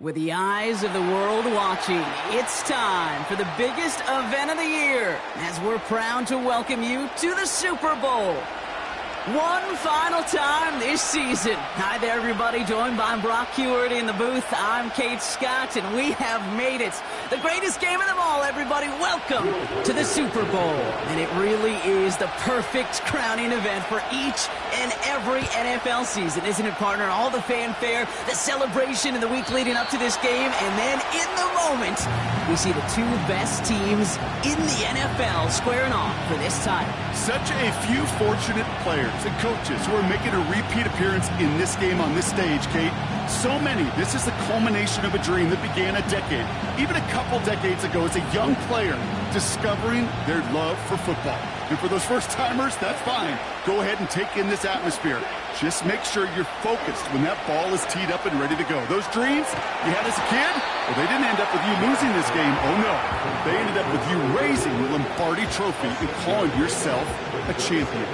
With the eyes of the world watching, it's time for the biggest event of the year as we're proud to welcome you to the Super Bowl. One final time this season. Hi there, everybody. Joined by Brock Hewitt in the booth. I'm Kate Scott, and we have made it. The greatest game of them all, everybody. Welcome to the Super Bowl. And it really is the perfect crowning event for each and every NFL season, isn't it, partner? All the fanfare, the celebration in the week leading up to this game, and then in the moment, we see the two best teams in the NFL squaring off for this title. Such a few fortunate players and coaches who are making a repeat appearance in this game on this stage, Kate. So many. This is the culmination of a dream that began a decade, even a couple decades ago, as a young player discovering their love for football. And for those first-timers, that's fine. Go ahead and take in this atmosphere. Just make sure you're focused when that ball is teed up and ready to go. Those dreams you had as a kid, well, they didn't end up with you losing this game. Oh, no. They ended up with you raising the Lombardi Trophy and calling yourself a champion.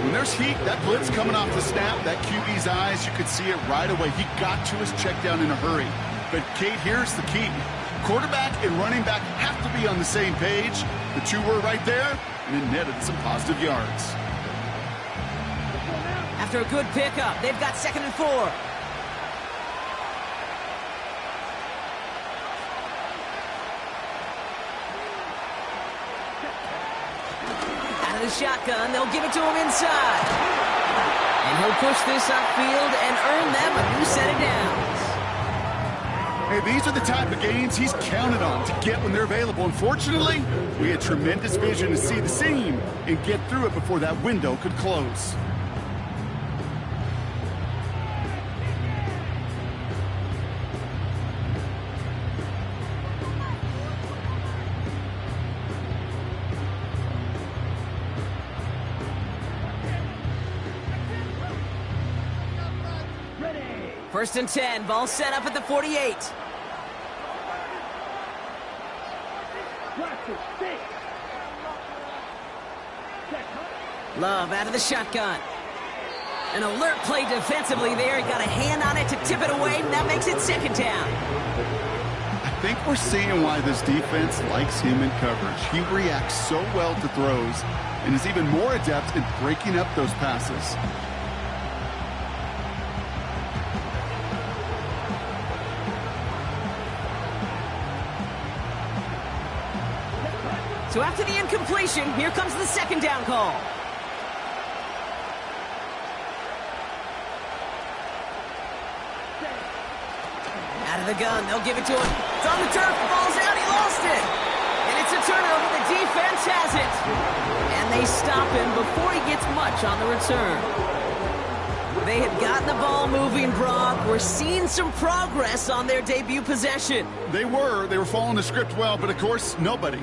When there's heat, that blitz coming off the snap, that QB's eyes, you could see it right away. He got to his check down in a hurry. But, Kate, here's the key. Quarterback and running back have to be on the same page. The two were right there, and it netted some positive yards. After a good pickup, they've got 2nd and 4. Out of the shotgun, they'll give it to him inside. And he'll push this upfield and earn them a new set of downs. Hey, these are the type of gains he's counted on to get when they're available. Unfortunately, we had tremendous vision to see the seam and get through it before that window could close. First and 10, ball set up at the 48. Love out of the shotgun. An alert play defensively there. He got a hand on it to tip it away, and that makes it 2nd down. I think we're seeing why this defense likes him in coverage. He reacts so well to throws and is even more adept in breaking up those passes. So after the incompletion, here comes the 2nd down call. Out of the gun, they'll give it to him. It's on the turf, the ball's out, he lost it. And it's a turnover, the defense has it. And they stop him before he gets much on the return. They had gotten the ball moving, Brock. We're seeing some progress on their debut possession. They were following the script well, but of course, nobody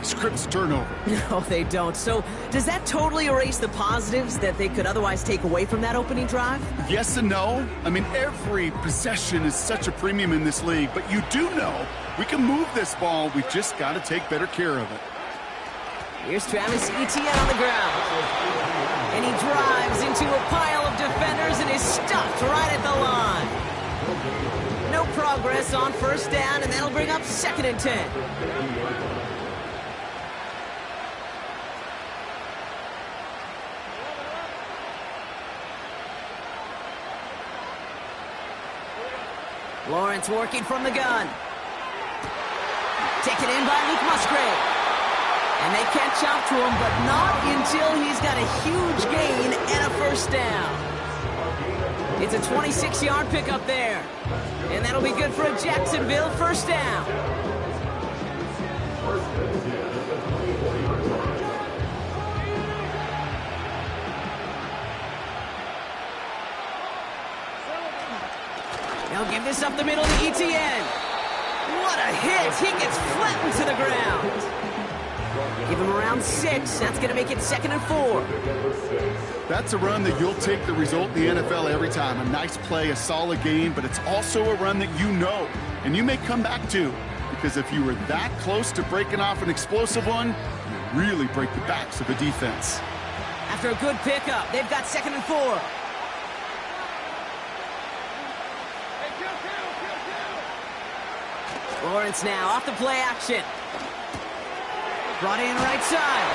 scripts turnover. No, they don't. So does that totally erase the positives that they could otherwise take away from that opening drive? Yes and no. I mean, every possession is such a premium in this league, but you do know we can move this ball. We've just got to take better care of it. Here's Travis Etienne on the ground. And he drives into a pile of defenders and is stuffed right at the line. No progress on 1st down, and that'll bring up 2nd and 10. Lawrence working from the gun. Taken in by Luke Musgrave. And they catch up to him, but not until he's got a huge gain and a 1st down. It's a 26-yard pickup there. And that'll be good for a Jacksonville 1st down. They'll give this up the middle to Etienne. What a hit! He gets flattened to the ground. Give him around 6. That's going to make it 2nd and 4. That's a run that you'll take the result in the NFL every time. A nice play, a solid game, but it's also a run that you know and you may come back to. Because if you were that close to breaking off an explosive one, you really break the backs of the defense. After a good pickup, they've got 2nd and 4. Lawrence now off the play action. Brought in right side.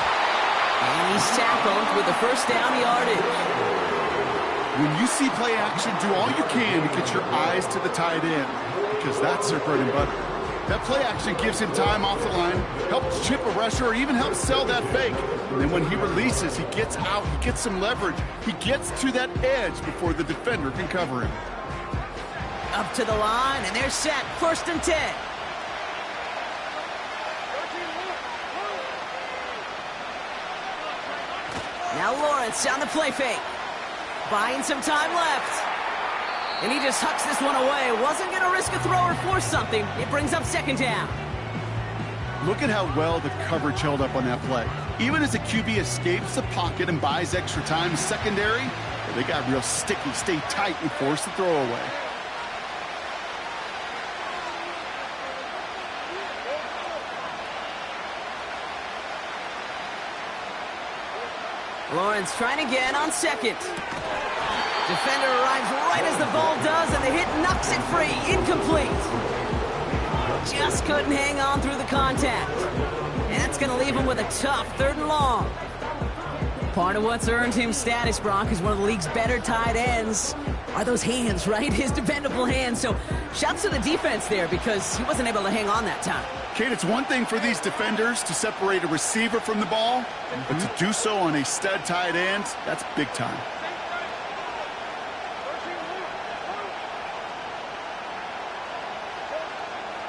And he's tackled with the first down yardage. When you see play action, do all you can to get your eyes to the tight end, because that's their bread and butter. That play action gives him time off the line, helps chip a rusher, or even helps sell that fake. And then when he releases, he gets out, he gets some leverage. He gets to that edge before the defender can cover him. Up to the line, and they're set. 1st and 10. Now Lawrence on the play fake. Buying some time left. And he just hucks this one away. Wasn't going to risk a throw or force something. It brings up 2nd down. Look at how well the coverage held up on that play. Even as the QB escapes the pocket and buys extra time secondary, they got real sticky, stay tight, and force the throw away. Lawrence trying again on 2nd. Defender arrives right as the ball does, and the hit knocks it free. Incomplete. Just couldn't hang on through the contact. And that's going to leave him with a tough 3rd and long. Part of what's earned him status, Brock, is one of the league's better tight ends are those hands, right? His dependable hands. So shouts to the defense there because he wasn't able to hang on that time. Kate, it's one thing for these defenders to separate a receiver from the ball, but to do so on a stud tight end, that's big time.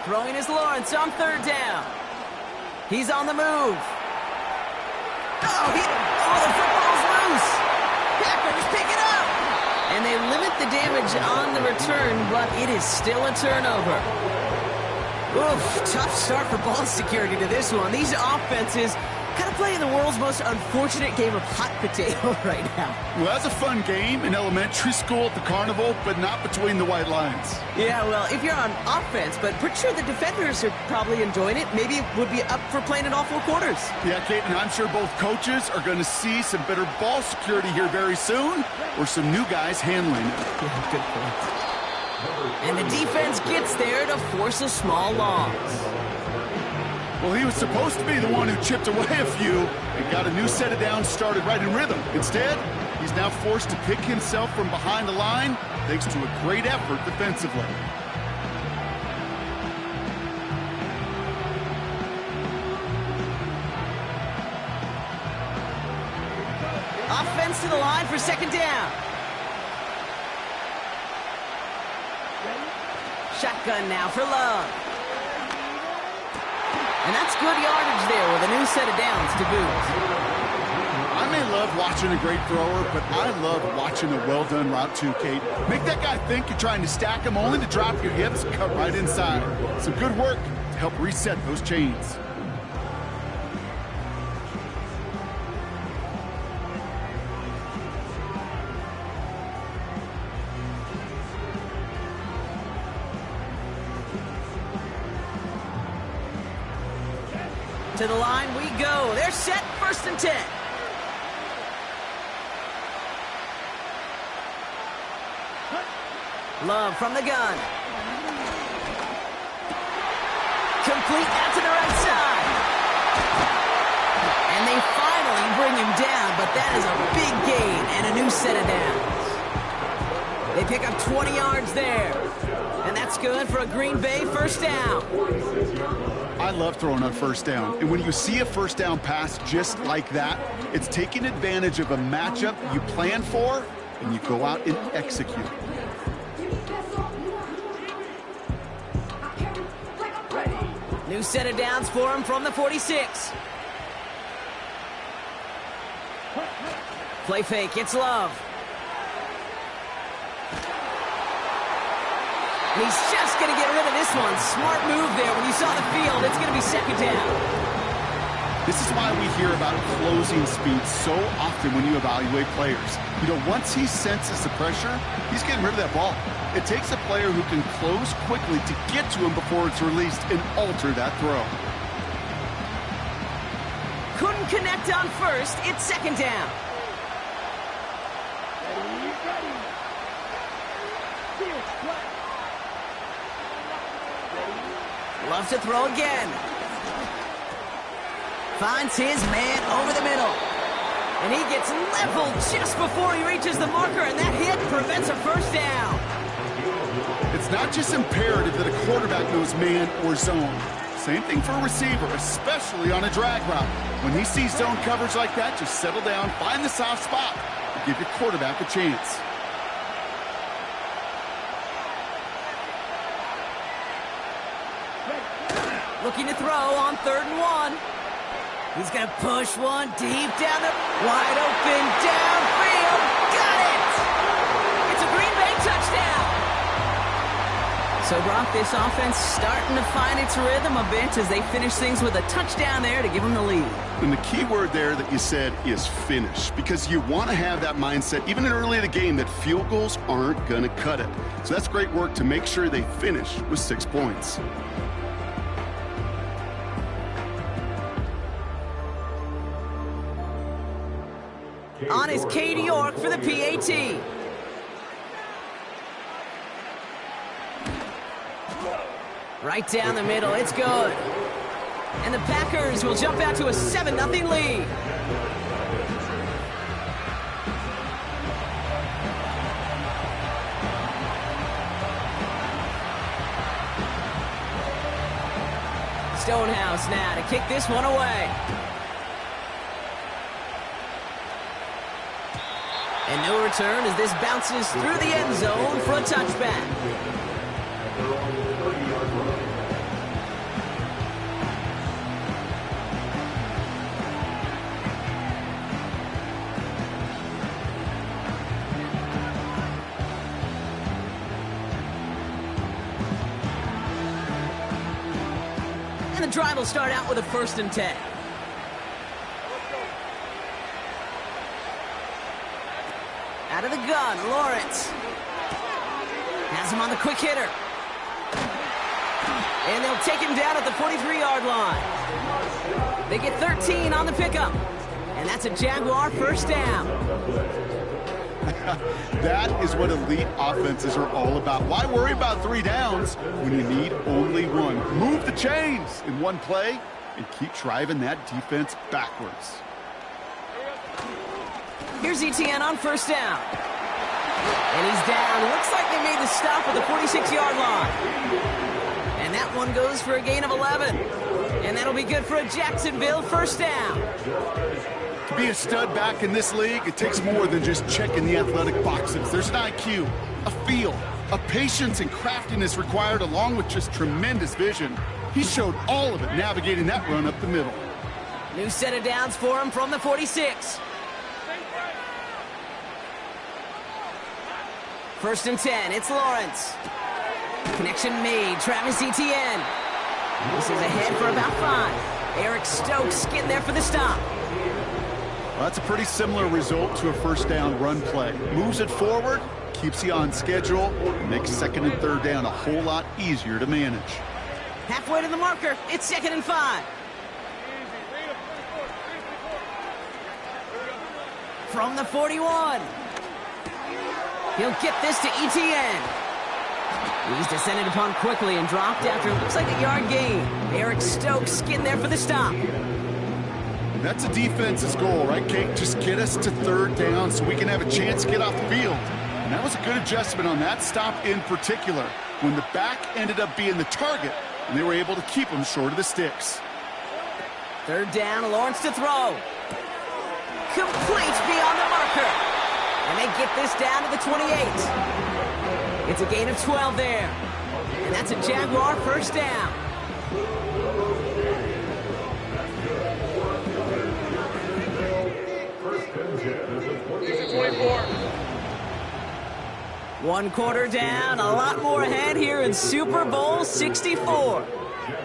Throwing is Lawrence on 3rd down. He's on the move. Oh, the football's loose. Packers pick it up. And they limit the damage on the return, but it is still a turnover. Oof, tough start for ball security to this one. These offenses kind of playing the world's most unfortunate game of hot potato right now. Well, that's a fun game in elementary school at the carnival, but not between the white lines. Yeah, well, if you're on offense, but pretty sure the defenders are probably enjoying it. Maybe would be up for playing it all 4 quarters. Yeah, Kate, and I'm sure both coaches are going to see some better ball security here very soon, or some new guys handling it. Yeah, good point. And the defense gets there to force a small loss. Well, he was supposed to be the one who chipped away a few and got a new set of downs started right in rhythm. Instead, he's now forced to pick himself from behind the line thanks to a great effort defensively. Offense to the line for 2nd down. Shotgun now for Love. And that's good yardage there with a new set of downs to boot. I may love watching a great thrower, but I love watching a well-done route too, Kate. Make that guy think you're trying to stack him only to drop your hips and cut right inside. Some good work to help reset those chains. To the line we go. They're set. 1st and 10. Love from the gun. Complete out to the right side. And they finally bring him down, but that is a big gain and a new set of downs. They pick up 20 yards there. And that's good for a Green Bay 1st down. I love throwing on 1st down. And when you see a 1st down pass just like that, it's taking advantage of a matchup you plan for, and you go out and execute. New set of downs for him from the 46. Play fake, it's Love. And he's just going to get rid of this one. Smart move there. When you saw the field, it's going to be 2nd down. This is why we hear about closing speed so often when you evaluate players. You know, once he senses the pressure, he's getting rid of that ball. It takes a player who can close quickly to get to him before it's released and alter that throw. Couldn't connect on 1st. It's 2nd down. Loves to throw again. Finds his man over the middle. And he gets leveled just before he reaches the marker, and that hit prevents a first down. It's not just imperative that a quarterback knows man or zone. Same thing for a receiver, especially on a drag route. When he sees zone coverage like that, just settle down, find the soft spot, and give your quarterback a chance. Looking to throw on 3rd and 1. He's going to push one deep down the wide open downfield. Got it! It's a Green Bay touchdown. So, Brock, this offense starting to find its rhythm a bit as they finish things with a touchdown there to give them the lead. And the key word there that you said is finish, because you want to have that mindset, even early in the game, that field goals aren't going to cut it. So that's great work to make sure they finish with 6 points. On is Katie York for the PAT. Right down the middle, it's good. And the Packers will jump out to a 7-0 lead. Stonehouse now to kick this one away. And no return as this bounces through the end zone for a touchback. And the drive will start out with a 1st and 10. Out of the gun, Lawrence. Has him on the quick hitter. And they'll take him down at the 43-yard line. They get 13 on the pickup. And that's a Jaguar first down. That is what elite offenses are all about. Why worry about 3 downs when you need only 1? Move the chains in one play and keep driving that defense backwards. Here's ETN on 1st down. And he's down. Looks like they made the stop at the 46-yard line. And that one goes for a gain of 11. And that'll be good for a Jacksonville first down. To be a stud back in this league, it takes more than just checking the athletic boxes. There's an IQ, a feel, a patience and craftiness required along with just tremendous vision. He showed all of it navigating that run up the middle. New set of downs for him from the 46. 1st and 10, it's Lawrence. Connection made, Travis Etienne. This is ahead for about 5. Eric Stokes getting there for the stop. Well, that's a pretty similar result to a first down run play. Moves it forward, keeps you on schedule, and makes 2nd and 3rd down a whole lot easier to manage. Halfway to the marker, it's 2nd and 5. From the 41. He'll get this to Etienne. He's descended upon quickly and dropped after it looks like a yard gain. Eric Stokes getting there for the stop. That's a defense's goal, right, Kate? Just get us to 3rd down so we can have a chance to get off the field. And that was a good adjustment on that stop in particular, when the back ended up being the target, and they were able to keep him short of the sticks. 3rd down, Lawrence to throw. Complete beyond the marker. And they get this down to the 28. It's a gain of 12 there. And that's a Jaguar first down. One quarter down, a lot more ahead here in Super Bowl 64.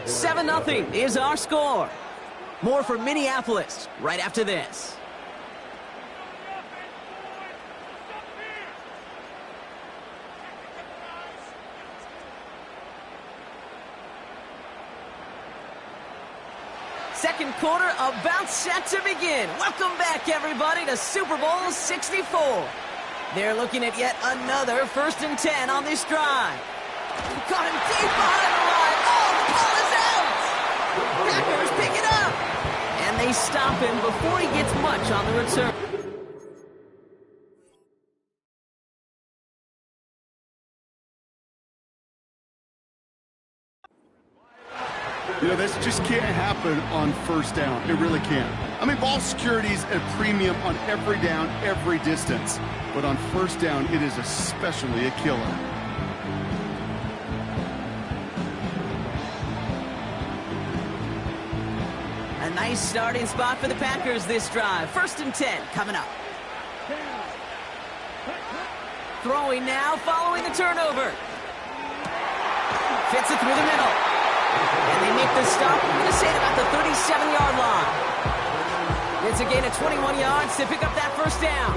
7-0 is our score. More from Minneapolis right after this. Second quarter about set to begin. Welcome back, everybody, to Super Bowl 64. They're looking at yet another 1st and 10 on this drive. Caught him deep behind the line. Oh, the ball is they stop him before he gets much on the return. You know, this just can't happen on first down. It really can't. I mean, ball security's a premium on every down, every distance. But on first down, it is especially a killer. A nice starting spot for the Packers this drive. 1st and 10 coming up. Throwing now, following the turnover. Fits it through the middle. And they make the stop, I'm going to say it about the 37-yard line. It's a gain of 21 yards to pick up that first down.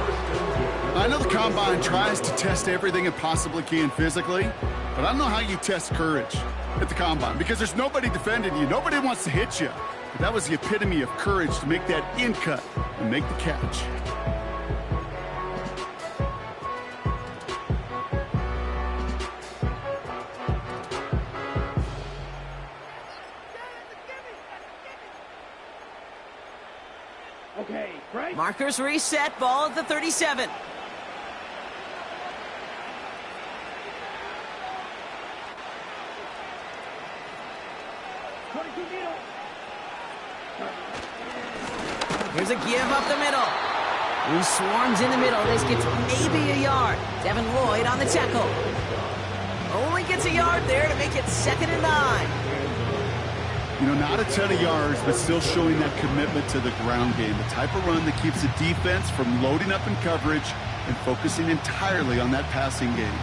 I know the Combine tries to test everything it possibly can physically, but I don't know how you test courage at the Combine because there's nobody defending you. Nobody wants to hit you. But that was the epitome of courage to make that in cut and make the catch. Okay, right? Markers reset, ball at the 37. Here's a give up the middle. He swarms in the middle. This gets maybe a yard. Devin Lloyd on the tackle. Only gets a yard there to make it 2nd and 9. You know, not a ton of yards, but still showing that commitment to the ground game. The type of run that keeps the defense from loading up in coverage and focusing entirely on that passing game.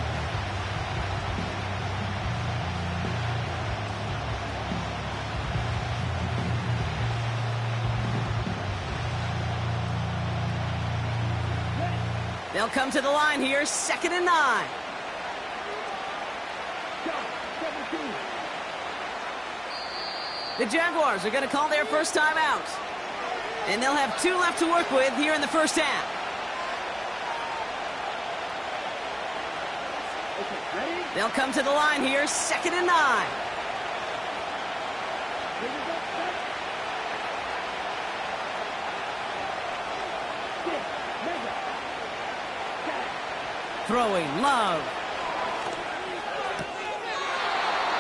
They'll come to the line here, 2nd and 9. The Jaguars are going to call their first time out. And they'll have 2 left to work with here in the first half. They'll come to the line here, 2nd and 9. Throwing, Love.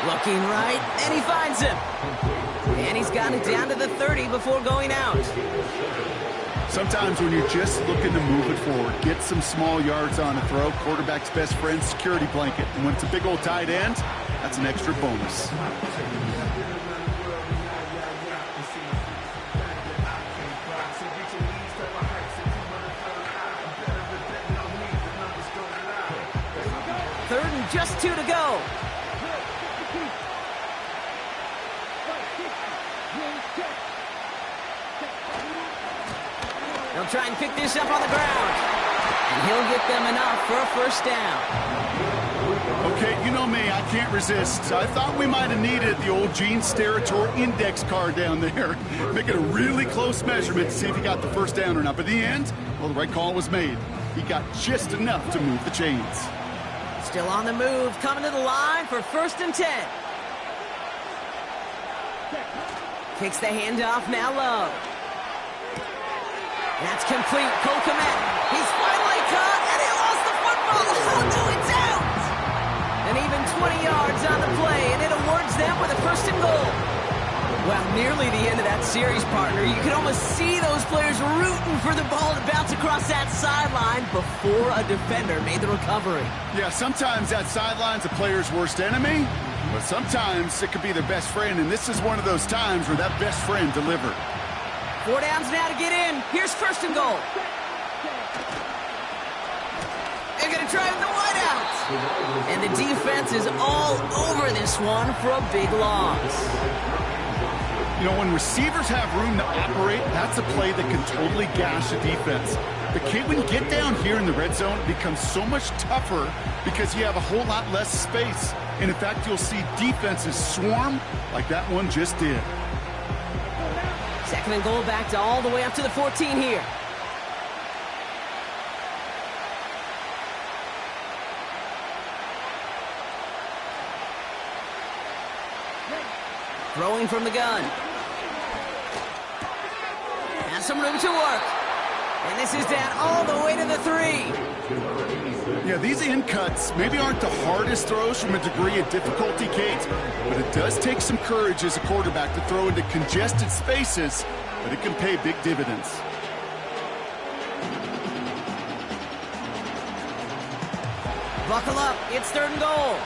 Looking right, and he finds him. And he's got it down to the 30 before going out. Sometimes when you're just looking to move it forward, get some small yards on a throw, quarterback's best friend, security blanket. And when it's a big old tight end, that's an extra bonus. Third and just 2 to go. They'll try and pick this up on the ground. And he'll get them enough for a first down. Okay, you know me, I can't resist. I thought we might have needed the old Gene Steratore index card down there. Make it a really close measurement to see if he got the first down or not. But in the end, well, the right call was made. He got just enough to move the chains. Still on the move, coming to the line for 1st and 10. Takes the handoff, now Love. That's complete. Cole Kmet. He's finally caught, and he lost the football. Oh, no, it's out! And even 20 yards on the play, and it awards them with a 1st and goal. Well, nearly the end of that series, partner. You can almost see those players rooting for the ball to bounce across that sideline before a defender made the recovery. Yeah, sometimes that sideline's a player's worst enemy, but sometimes it could be their best friend, and this is one of those times where that best friend delivered. 4 downs now to get in. Here's 1st and goal. They're going to try with the wideout. And the defense is all over this one for a big loss. You know, when receivers have room to operate, that's a play that can totally gash a defense. But Kate, when you get down here in the red zone, it becomes so much tougher because you have a whole lot less space. And in fact, you'll see defenses swarm like that one just did. 2nd and goal, back to all the way up to the 14 here. Throwing from the gun. got some room to work. And this is down all the way to the 3. Yeah, these in cuts maybe aren't the hardest throws from a degree of difficulty, Kate, but it does take some courage as a quarterback to throw into congested spaces, but it can pay big dividends. Buckle up, it's 3rd and goal.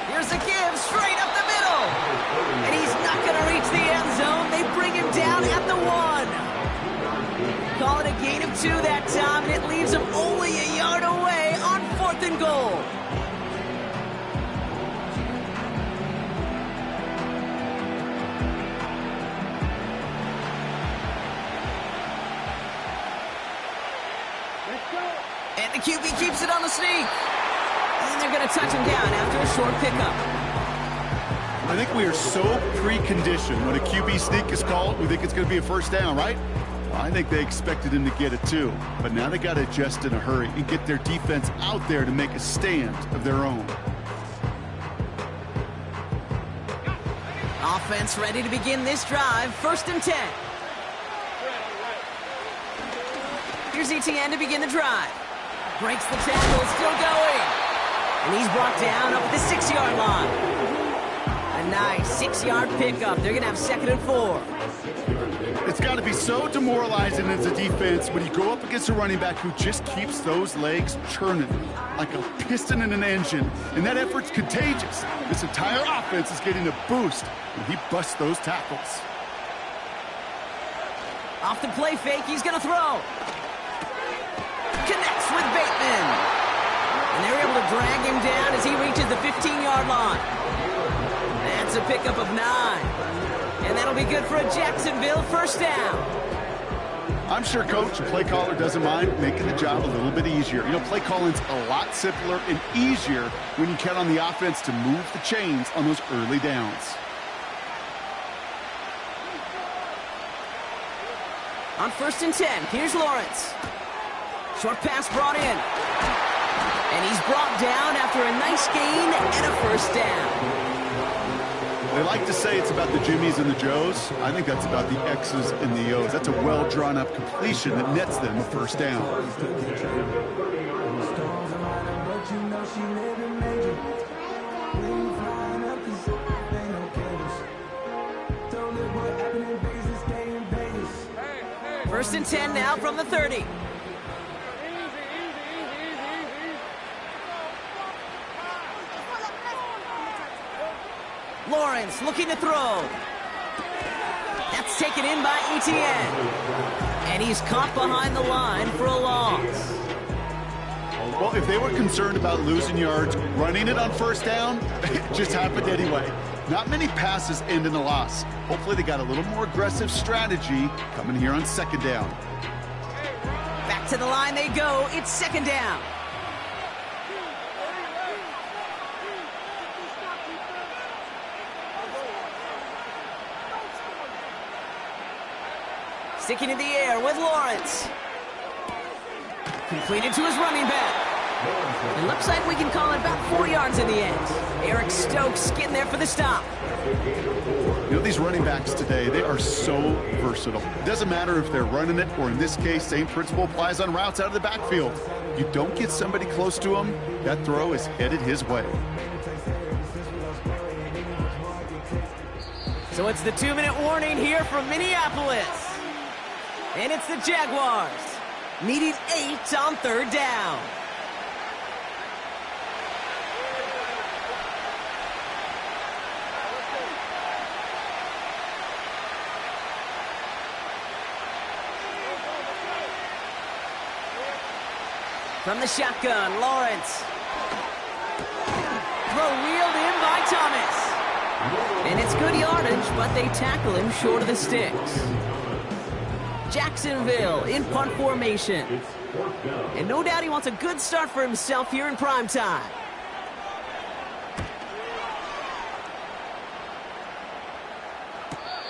Here's a give, straight up the middle. And he's not going to reach the end zone. They bring him down at the 1. Call it a gain of 2 that time, and it leaves him only a yard away on 4th and goal. And the QB keeps it on the sneak. And they're going to touch him down after a short pickup. I think we are so preconditioned when a QB sneak is called, we think it's going to be a first down, right? Well, I think they expected him to get it too. But now they got to adjust in a hurry and get their defense out there to make a stand of their own. Offense ready to begin this drive. 1st and 10. Here's ETN to begin the drive. Breaks the tackle, still going. And he's brought down up at the 6-yard line. A nice 6-yard pickup. They're going to have 2nd and 4. It's got to be so demoralizing as a defense when you go up against a running back who just keeps those legs churning like a piston in an engine. And that effort's contagious. This entire offense is getting a boost when he busts those tackles. Off the play fake, he's going to throw. Connects with Bateman. And they're able to drag him down as he reaches the 15-yard line. That's a pickup of 9. And that'll be good for a Jacksonville first down. I'm sure Coach, play caller, doesn't mind making the job a little bit easier. You know, play calling's a lot simpler and easier when you count on the offense to move the chains on those early downs. On 1st and 10, here's Lawrence. Short pass brought in. And he's brought down after a nice gain and a first down. They like to say it's about the Jimmies and the Joes. I think that's about the X's and the O's. That's a well-drawn-up completion that nets them a first down. First and 10 now from the 30. Lawrence looking to throw. That's taken in by ETN. And he's caught behind the line for a loss. Well, if they were concerned about losing yards, running it on first down, it just happened anyway. Not many passes end in a loss. Hopefully they got a little more aggressive strategy coming here on 2nd down. Back to the line they go. It's 2nd down. Sticking in the air with Lawrence. Completed to his running back. It looks like we can call it about 4 yards in the end. Eric Stokes getting there for the stop. You know, these running backs today, they are so versatile. It doesn't matter if they're running it, or in this case, same principle applies on routes out of the backfield. You don't get somebody close to him, that throw is headed his way. So it's the 2-minute warning here from Minneapolis. And it's the Jaguars, needing 8 on 3rd down. From the shotgun, Lawrence. Throw wheeled in by Thomas. And it's good yardage, but they tackle him short of the sticks. Jacksonville in punt formation. And no doubt he wants a good start for himself here in prime time.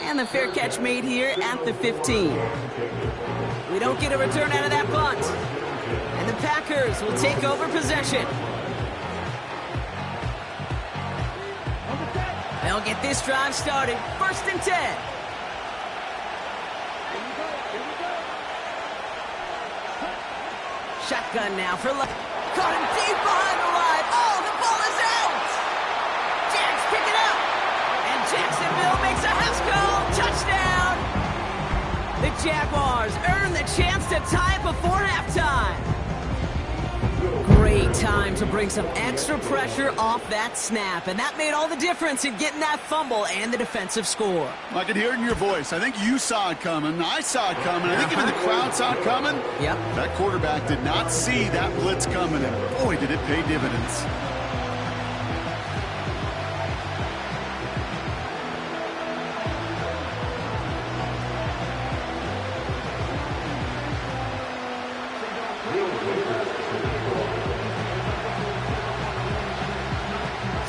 And the fair catch made here at the 15. We don't get a return out of that punt. And the Packers will take over possession. They'll get this drive started. 1st and 10. Shotgun now for Love. Caught him deep behind the line. Oh, the ball is out. Jags pick it up. And Jacksonville makes a house call. Touchdown. The Jaguars earn the chance to tie it before halftime. Great time to bring some extra pressure off that snap, and that made all the difference in getting that fumble and the defensive score. I could hear it in your voice. I think you saw it coming. I saw it coming. I think even the crowd saw it coming. Yep. That quarterback did not see that blitz coming, and boy, did it pay dividends.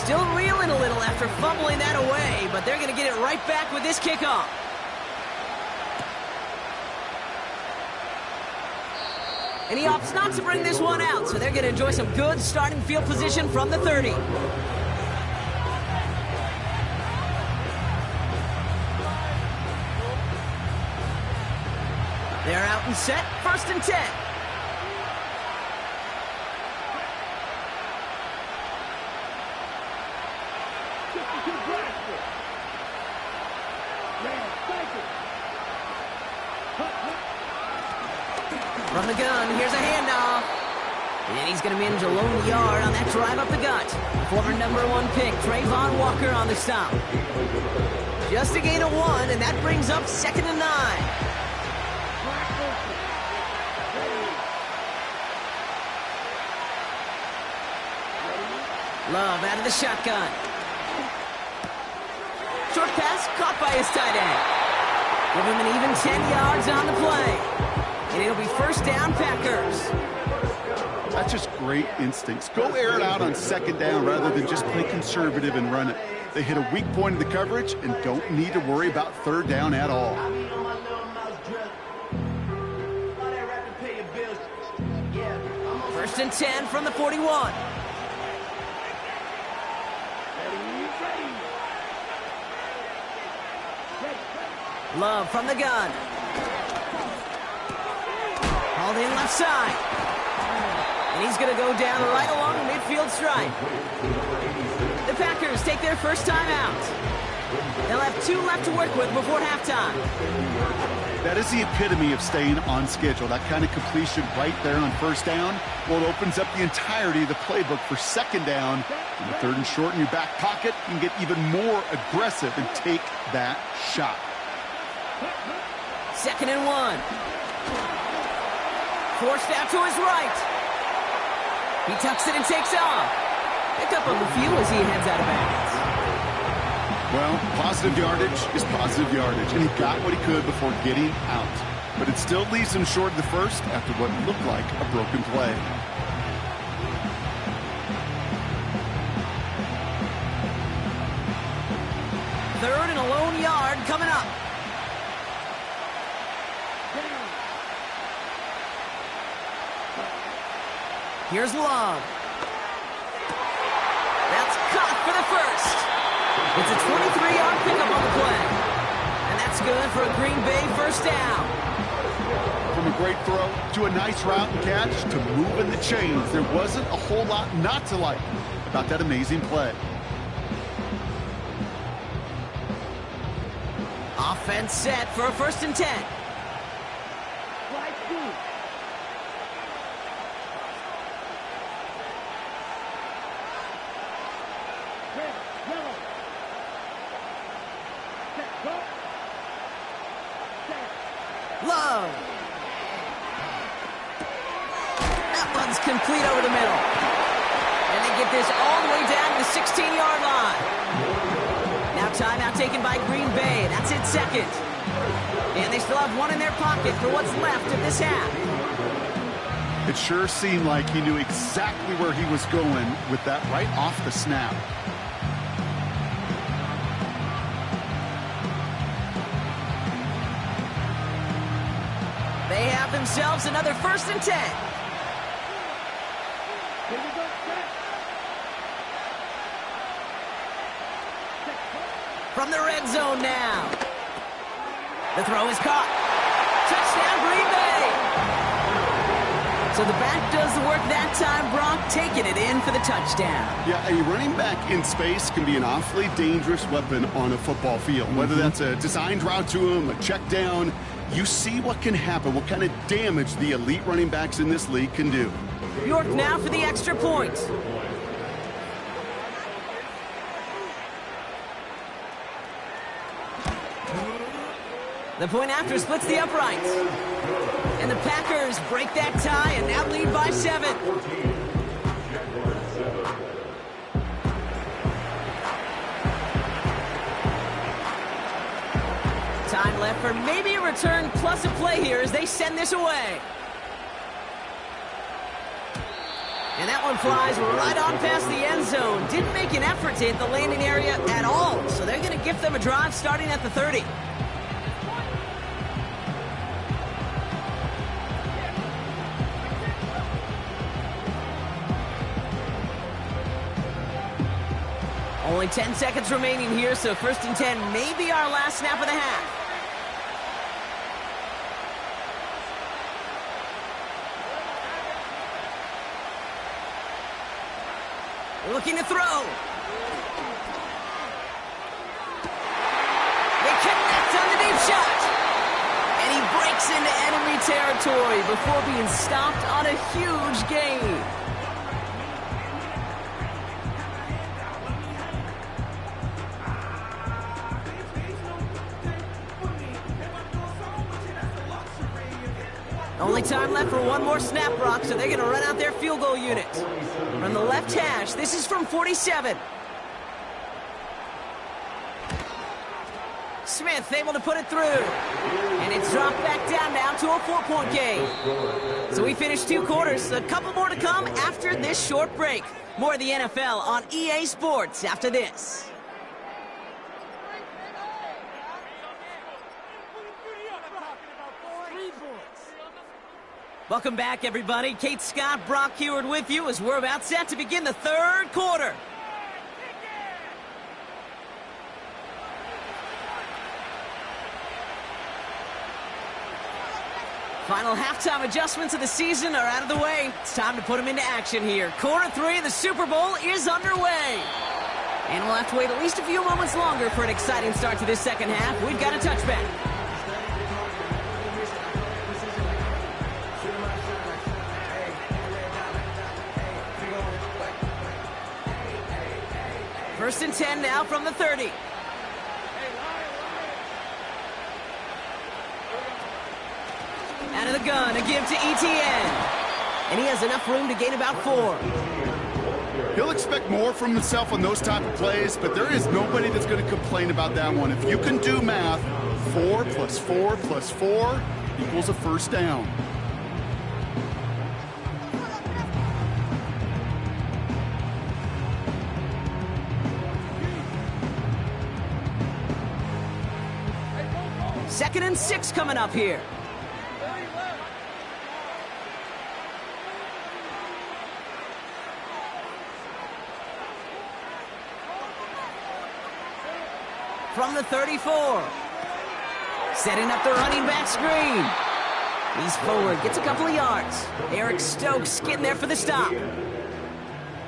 Still reeling a little after fumbling that away, but they're going to get it right back with this kickoff. And he opts not to bring this one out, so they're going to enjoy some good starting field position from the 30. They're out and set, 1st and 10. From the gun, here's a handoff. And he's going to manage a lone yard on that drive up the gut. Former #1 pick, Trayvon Walker on the stop. Just a gain of 1, and that brings up 2nd and 9. Love out of the shotgun. Short pass caught by his tight end. Give him an even 10 yards on the play. And it'll be 1st down, Packers. That's just great instincts. Go air it out on 2nd down rather than just play conservative and run it. They hit a weak point in the coverage and don't need to worry about 3rd down at all. 1st and 10 from the 41. Love from the gun. Hauled in left side. And he's going to go down right along the midfield stripe. The Packers take their first time out. They'll have 2 left to work with before halftime. That is the epitome of staying on schedule. That kind of completion right there on 1st down. Well, it opens up the entirety of the playbook for 2nd down. And the 3rd and short in your back pocket, you can get even more aggressive and take that shot. 2nd and 1. Forced out to his right. He tucks it and takes off. Pick up a few as he heads out of bounds. Well, positive yardage is positive yardage, and he got what he could before getting out. But it still leaves him short of the 1st after what looked like a broken play. Third and a lone yard coming up. Here's Love. That's caught for the 1st. It's a 23-yard pickup on the play. And that's good for a Green Bay 1st down. From a great throw to a nice route and catch to moving the chains, there wasn't a whole lot not to like about that amazing play. Offense set for a 1st and 10. Love. That one's complete over the middle. And they get this all the way down to the 16-yard line. Now timeout taken by Green Bay. That's it, 2nd. And they still have 1 in their pocket for what's left of this half. It sure seemed like he knew exactly where he was going with that right off the snap. have themselves another 1st and 10. From the red zone now. The throw is caught. Touchdown, Green Bay. So the back does the work that time, Brock, taking it in for the touchdown. Yeah, a running back in space can be an awfully dangerous weapon on a football field. Whether that's a designed route to him, a check down, you see what can happen, what kind of damage the elite running backs in this league can do. York now for the extra point. The point after splits the uprights. And the Packers break that tie and now lead by 7. Time left for maybe a return plus a play here as they send this away. And that one flies right on past the end zone. Didn't make an effort to hit the landing area at all. So they're going to gift them a drive starting at the 30. Only 10 seconds remaining here, so 1st and 10 may be our last snap of the half. Looking to throw. They connect on the deep shot. And he breaks into enemy territory before being stopped on a huge gain. Only time left for one more snap, Brock, so they're going to run out their field goal unit. From the left hash, this is from 47. Smith able to put it through. And it's dropped back down now to a 4-point game. So we finished 2 quarters. A couple more to come after this short break. More of the NFL on EA Sports after this. Welcome back, everybody. Kate Scott, Brock Heward with you as we're about set to begin the 3rd quarter. Final halftime adjustments of the season are out of the way. It's time to put them into action here. Quarter 3 of the Super Bowl is underway. And we'll have to wait at least a few moments longer for an exciting start to this second half. We've got a touchback. First and 10 now from the 30. Out of the gun, a give to Etienne. And he has enough room to gain about 4. He'll expect more from himself on those type of plays, but there is nobody that's going to complain about that one. If you can do math, 4 plus 4 plus 4 equals a first down. Second and 6 coming up here. From the 34. Setting up the running back screen. He's forward, gets a couple of yards. Eric Stokes getting there for the stop.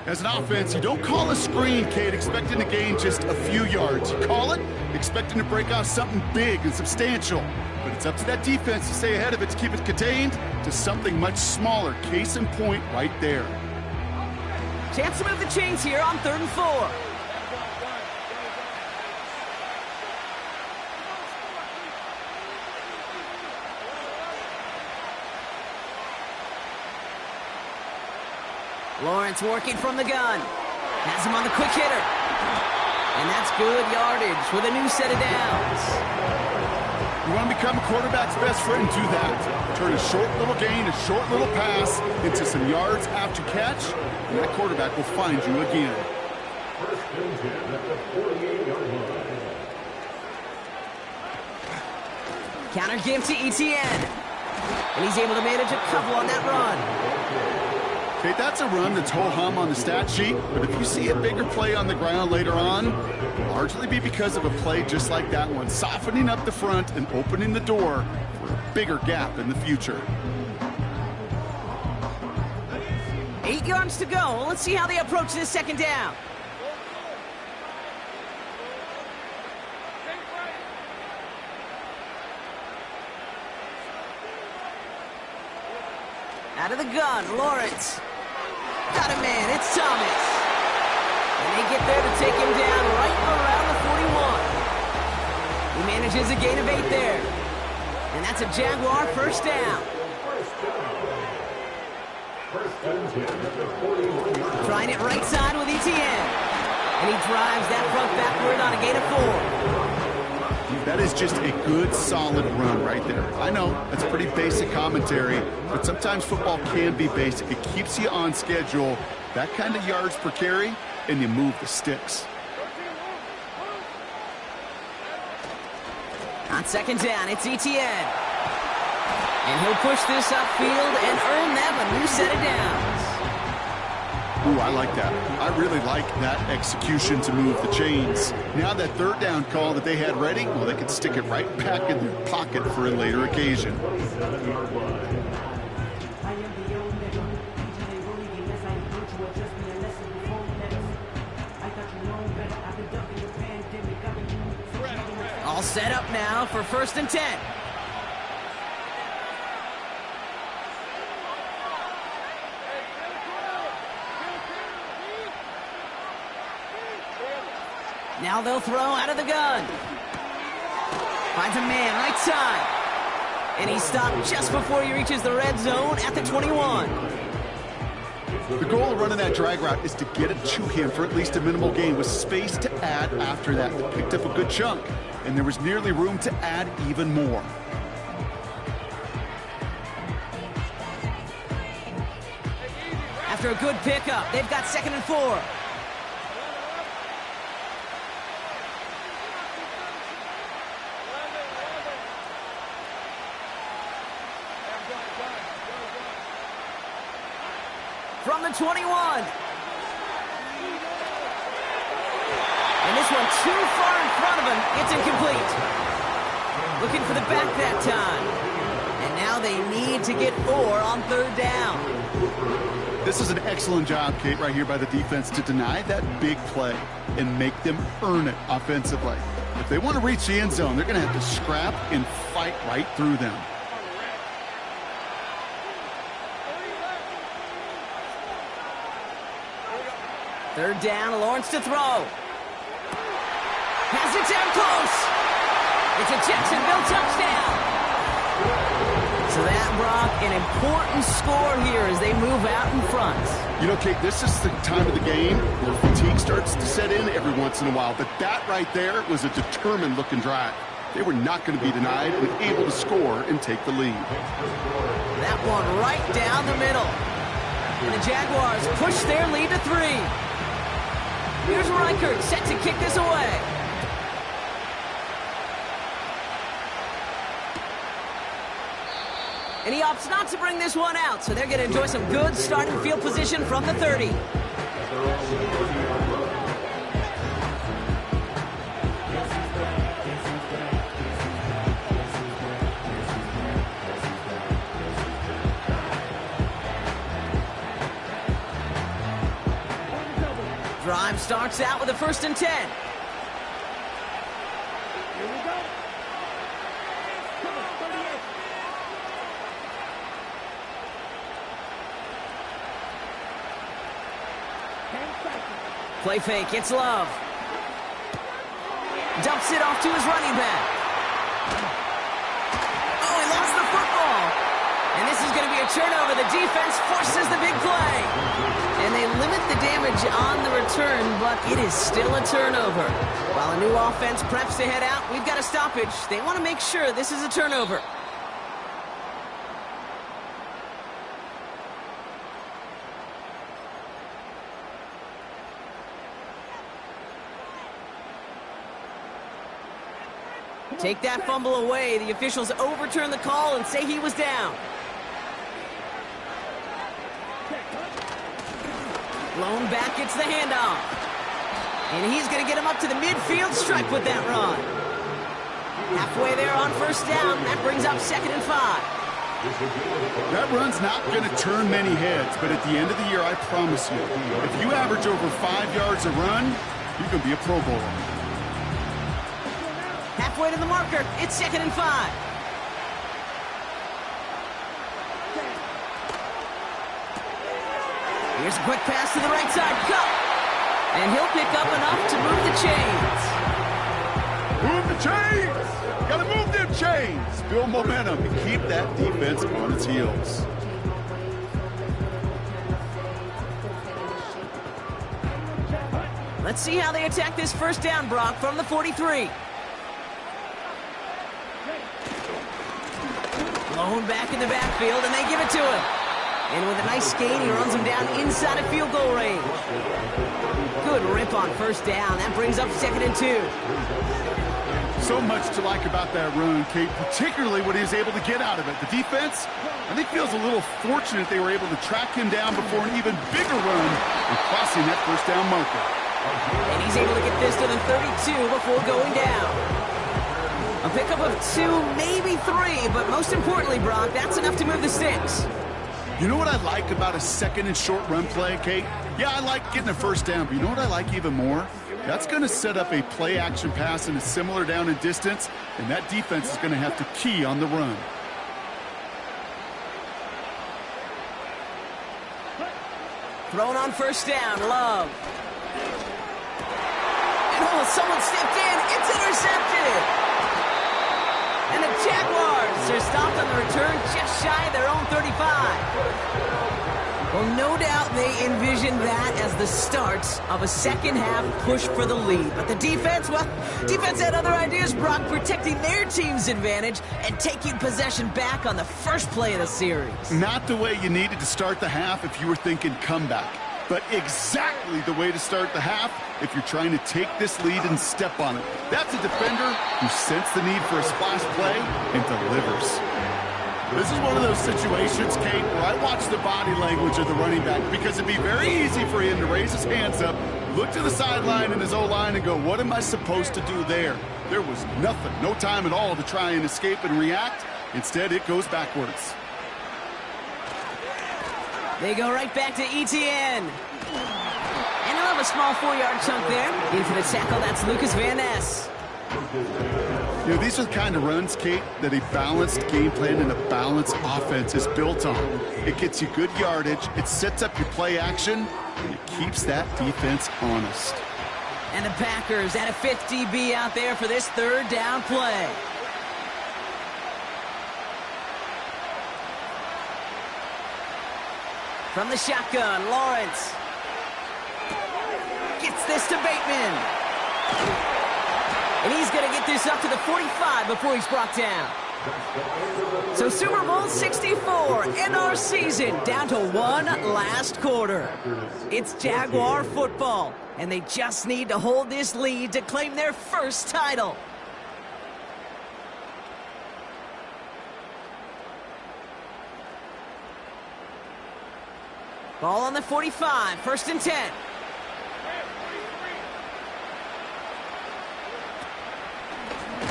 As an offense, you don't call a screen, Kate, expecting to gain just a few yards. You call it expecting to break out something big and substantial. But it's up to that defense to stay ahead of it, to keep it contained to something much smaller. Case in point right there. Chance to move the chains here on 3rd and 4. Lawrence working from the gun. Has him on the quick hitter. And that's good yardage with a new set of downs. You want to become a quarterback's best friend, do that. Turn a short little gain, a short little pass into some yards after catch, and that quarterback will find you again. Counter give to Etienne. And he's able to manage a couple on that run. Okay, that's a run that's ho-hum on the stat sheet, but if you see a bigger play on the ground later on, it'll largely be because of a play just like that one, softening up the front and opening the door for a bigger gap in the future. 8 yards to go. Let's see how they approach this second down. Out of the gun, Lawrence. Got a man, it's Thomas. And they get there to take him down right around the 41. He manages a gain of 8 there. And that's a Jaguar first down. Trying it right side with ETN. And he drives that front backward on a gain of 4. That is just a good, solid run right there. I know, that's pretty basic commentary, but sometimes football can be basic. It keeps you on schedule, that kind of yards per carry, and you move the sticks. On second down, it's ETN. And he'll push this upfield and earn them a new set of downs. Ooh, I like that. I really like that execution to move the chains. Now that third down call that they had ready, well, they can stick it right back in their pocket for a later occasion. All set up now for 1st and 10. Now they'll throw out of the gun. Finds a man right side. And he's stopped just before he reaches the red zone at the 21. The goal of running that drag route is to get it to him for at least a minimal gain with space to add after that. They picked up a good chunk, and there was nearly room to add even more. After a good pickup, they've got 2nd and 4. From the 21. And this one too far in front of him. It's incomplete. Looking for the back that time. And now they need to get 4 on 3rd down. This is an excellent job, Kate, right here by the defense to deny that big play and make them earn it offensively. If they want to reach the end zone, they're going to have to scrap and fight right through them. 3rd down, Lawrence to throw. Has it down close. It's a Jacksonville touchdown. So that, Brock, an important score here as they move out in front. You know, Kate, this is the time of the game where fatigue starts to set in every once in a while. But that right there was a determined-looking drive. They were not going to be denied and able to score and take the lead. That one right down the middle. And the Jaguars push their lead to 3. Here's Reichert set to kick this away. And he opts not to bring this one out, so they're going to enjoy some good starting field position from the 30. Drive starts out with a 1st and 10. Here we go. Come on, 38. Play fake, it's Love. Dumps it off to his running back. Oh, he lost the football. And this is going to be a turnover. The defense forces the big play. And they limit the damage on the return, but it is still a turnover. While a new offense preps to head out, we've got a stoppage. They want to make sure this is a turnover. Take that fumble away. The officials overturn the call and say he was down. Lone back gets the handoff. And he's going to get him up to the midfield stripe with that run. Halfway there on first down. That brings up 2nd and 5. That run's not going to turn many heads, but at the end of the year, I promise you, if you average over 5 yards a run, you can be a Pro Bowler. Halfway to the marker. It's 2nd and 5. Here's a quick pass to the right side. Cut. And he'll pick up enough to move the chains. Move the chains! Gotta move them chains! Build momentum and keep that defense on its heels. Let's see how they attack this first down, Brock, from the 43. Lone back in the backfield, and they give it to him. And with a nice gain, he runs him down inside of field goal range. Good rip on first down. That brings up 2nd and 2. So much to like about that run, Kate, particularly what he was able to get out of it. The defense, I think, feels a little fortunate they were able to track him down before an even bigger run and crossing that first down marker. And he's able to get this to the 32 before going down. A pickup of 2, maybe 3, but most importantly, Brock, that's enough to move the sticks. You know what I like about a 2nd and short run play, Kate? Yeah, I like getting a first down, but you know what I like even more? That's going to set up a play-action pass in a similar down and distance, and that defense is going to have to key on the run. Thrown on first down, Love. And someone stepped in. It's intercepted. And the Jaguars are stopped on the return just shy of their own 35. Well, no doubt they envisioned that as the start of a second-half push for the lead. But the defense, well, defense had other ideas, Brock, protecting their team's advantage and taking possession back on the first play of the series. Not the way you needed to start the half if you were thinking comeback, but exactly the way to start the half if you're trying to take this lead and step on it. That's a defender who sensed the need for a splash play and delivers. This is one of those situations, Kate, where I watch the body language of the running back because it'd be very easy for him to raise his hands up, look to the sideline and his O-line and go, what am I supposed to do there? There was nothing, no time at all to try and escape and react. Instead, it goes backwards. They go right back to ETN. And he'll have a small 4-yard chunk there. In for the tackle, that's Lucas Van Ness. You know, these are the kind of runs, Kate, that a balanced game plan and a balanced offense is built on. It gets you good yardage, it sets up your play action, and it keeps that defense honest. And the Packers at a 5th DB out there for this third down play. From the shotgun, Lawrence gets this to Bateman. And he's going to get this up to the 45 before he's brought down. So Super Bowl 64, end our season down to one last quarter. It's Jaguar football, and they just need to hold this lead to claim their first title. Ball on the 45, 1st and 10.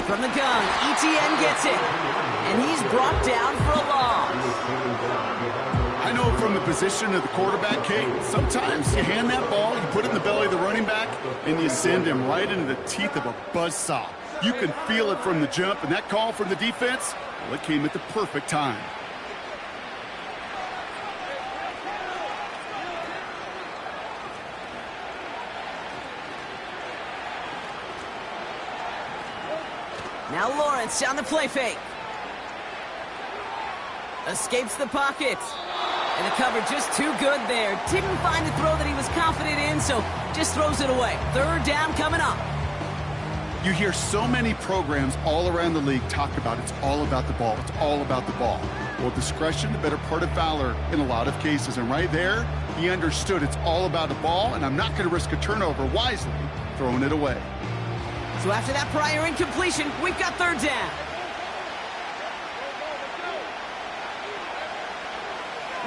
From the gun, ETN gets it, and he's brought down for a loss. I know from the position of the quarterback, Kate, sometimes you hand that ball, you put it in the belly of the running back, and you send him right into the teeth of a buzzsaw. You can feel it from the jump, and that call from the defense, well, it came at the perfect time. Now Lawrence on the play fake. Escapes the pocket. And the cover just too good there. Didn't find the throw that he was confident in, so just throws it away. Third down coming up. You hear so many programs all around the league talk about it's all about the ball. It's all about the ball. Well, discretion, the better part of valor in a lot of cases. And right there, he understood it's all about the ball, and I'm not going to risk a turnover wisely, throwing it away. So after that prior incompletion, we've got third down.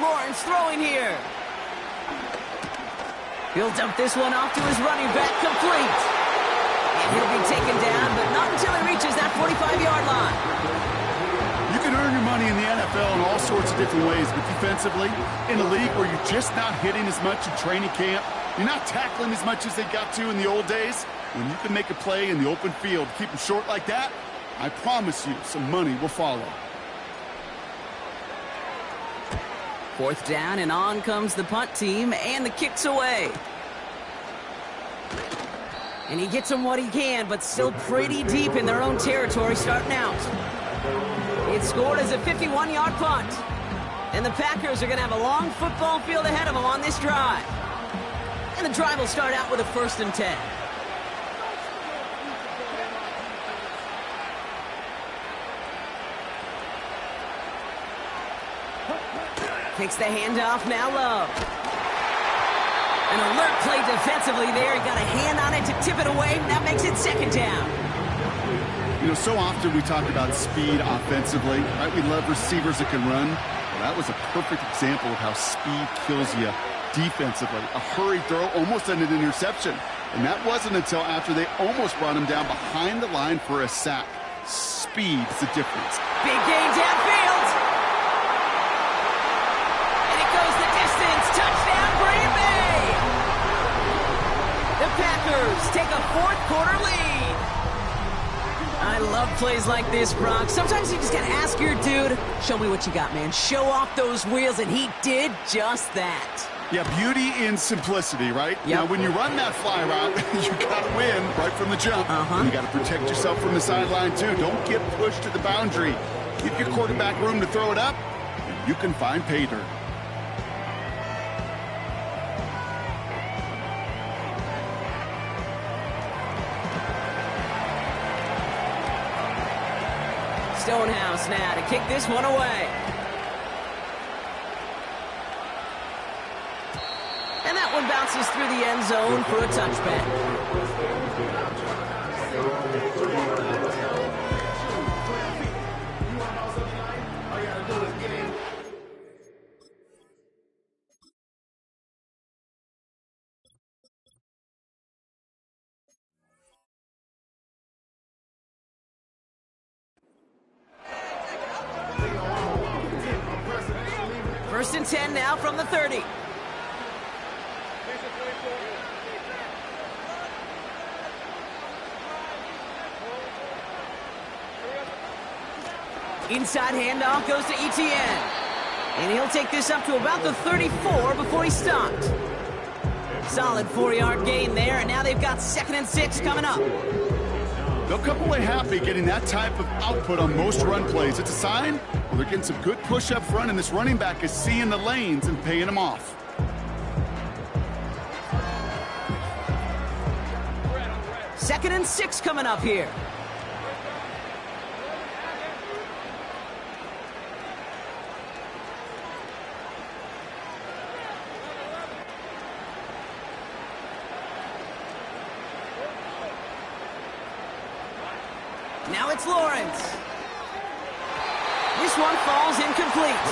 Lawrence throwing here. He'll dump this one off to his running back, complete. And he'll be taken down, but not until he reaches that 45-yard line. You can earn your money in the NFL in all sorts of different ways, but defensively, in a league where you're just not hitting as much in training camp, you're not tackling as much as they got to in the old days, when you can make a play in the open field, keep them short like that, I promise you some money will follow. 4th down, and on comes the punt team, and the kick's away. And he gets them what he can, but still pretty deep in their own territory starting out. It's scored as a 51-yard punt. And the Packers are going to have a long football field ahead of them on this drive. And the drive will start out with a 1st and 10. Takes the handoff, now Love. An alert play defensively there. He got a hand on it to tip it away. That makes it 2nd down. You know, so often we talk about speed offensively, right? We love receivers that can run. Well, that was a perfect example of how speed kills you defensively. A hurried throw almost ended an interception. And that wasn't until after they almost brought him down behind the line for a sack. Speed's the difference. Big gain downfield. And it goes the distance. Touchdown, Green Bay. The Packers take a 4th quarter lead. I love plays like this, Brock. Sometimes you just gotta ask your dude, show me what you got, man. Show off those wheels, and he did just that. Yeah, beauty in simplicity, right? Yep. Now, when you run that fly route, you gotta win right from the jump. You gotta protect yourself from the sideline, too. Don't get pushed to the boundary. Give your quarterback room to throw it up, and you can find pay dirt. Stonehouse now to kick this one away. And that one bounces through the end zone for a touchback. First and 10 now from the 30. Inside handoff goes to Etienne. And he'll take this up to about the 34 before he stopped. Solid 4-yard gain there, and now they've got 2nd and 6 coming up. They'll come away happy getting that type of output on most run plays. It's a sign, well, they're getting some good push up front, and this running back is seeing the lanes and paying them off. Second and 6 coming up here. Now it's Lawrence. This one falls incomplete.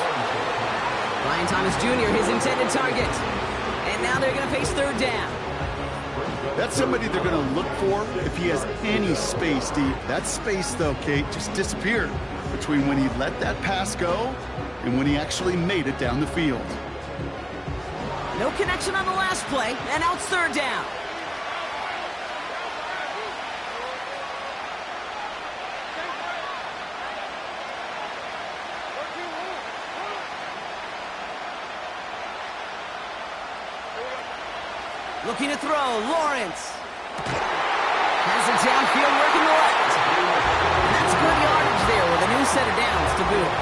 Ryan Thomas Jr., his intended target. And now they're going to face 3rd down. That's somebody they're going to look for if he has any space deep. That space, though, Kate, just disappeared between when he let that pass go and when he actually made it down the field. No connection on the last play, and now it's 3rd down. Looking to throw, Lawrence. Has it downfield, working the left. That's good yardage there with a new set of downs to boot.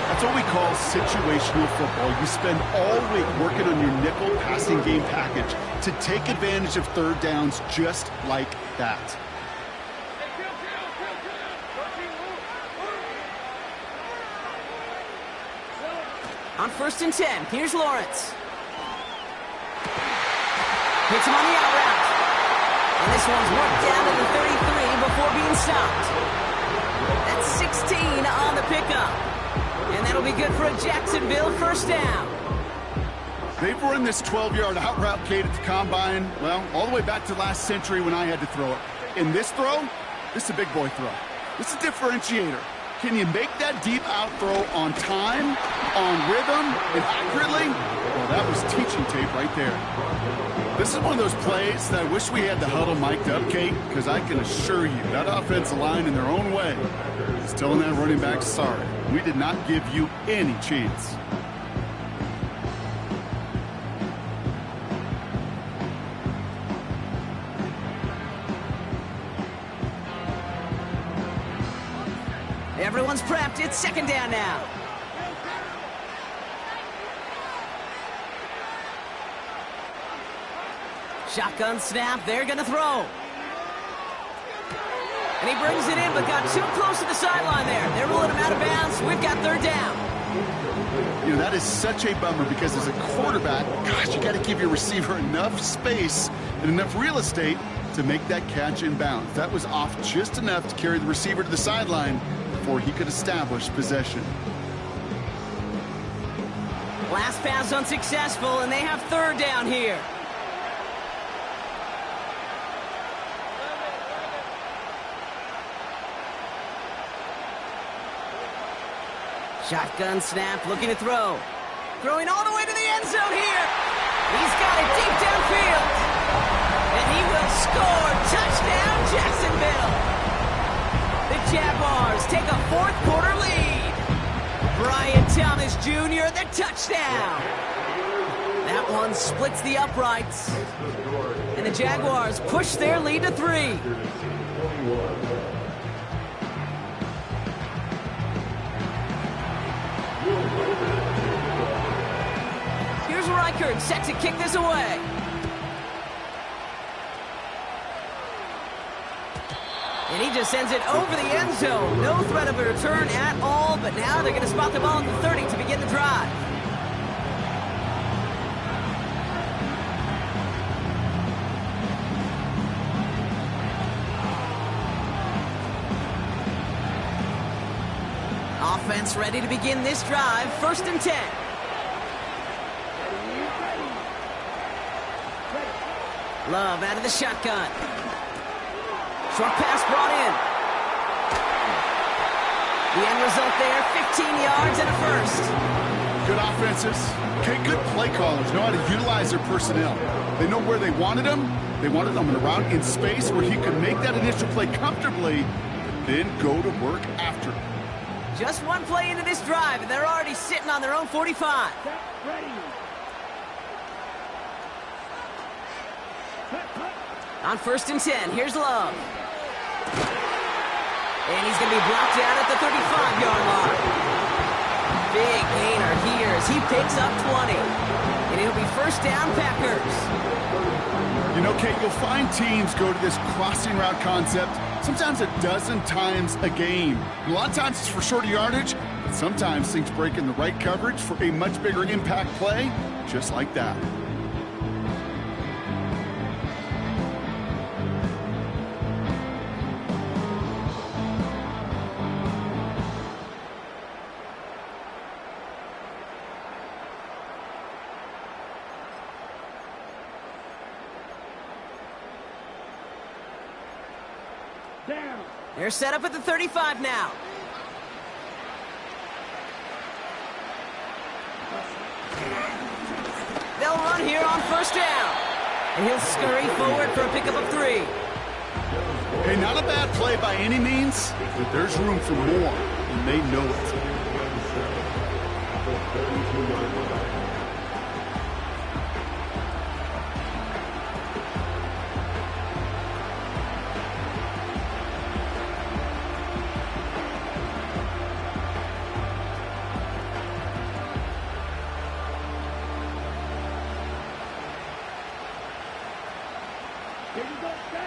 That's what we call situational football. You spend all week working on your nickel passing game package to take advantage of 3rd downs just like that. On 1st and 10, here's Lawrence. Hits him on the out route. And this one's worked down to the 33 before being stopped. That's 16 on the pickup. And that'll be good for a Jacksonville 1st down. They've run this 12-yard out route, Kate, at the combine, well, all the way back to last century when I had to throw it. In this throw, this is a big boy throw. This is a differentiator. Can you make that deep out throw on time, on rhythm, and accurately? Well, that was teaching tape right there. This is one of those plays that I wish we had the huddle mic'd up, Kate, because I can assure you that offensive line in their own way is telling that running back, sorry, we did not give you any chance. Everyone's prepped. It's second down now. Shotgun snap. They're going to throw. And he brings it in, but got too close to the sideline there. They're ruling him out of bounds. We've got third down. You know, that is such a bummer because as a quarterback, gosh, you got to give your receiver enough space and enough real estate to make that catch in bounds. That was off just enough to carry the receiver to the sideline before he could establish possession. Last pass unsuccessful, and they have third down here. Shotgun snap, looking to throw. Throwing all the way to the end zone here. He's got it deep downfield. And he will score. Touchdown, Jacksonville. The Jaguars take a fourth-quarter lead. Brian Thomas Jr., the touchdown. That one splits the uprights. And the Jaguars push their lead to 3. Here's Reichert set to kick this away. And he just sends it over the end zone. No threat of a return at all, but now they're going to spot the ball at the 30 to begin the drive. Offense ready to begin this drive. 1st and 10. Love out of the shotgun. Short pass brought in. The end result there, 15 yards and a first. Good offenses. Okay, good play callers know how to utilize their personnel. They know where they wanted them. They wanted them around in space where he could make that initial play comfortably, then go to work after. Just one play into this drive, and they're already sitting on their own 45. On 1st and 10, here's Love. And he's going to be blocked out at the 35-yard line. Big gainer here as he picks up 20. And it'll be 1st down, Packers. You know, Kate, you'll find teams go to this crossing route concept sometimes a dozen times a game. And a lot of times it's for shorter yardage, but sometimes things break in the right coverage for a much bigger impact play, just like that. They're set up at the 35 now. They'll run here on 1st down. And he'll scurry forward for a pickup of 3. Hey, not a bad play by any means, but there's room for more, and they know it.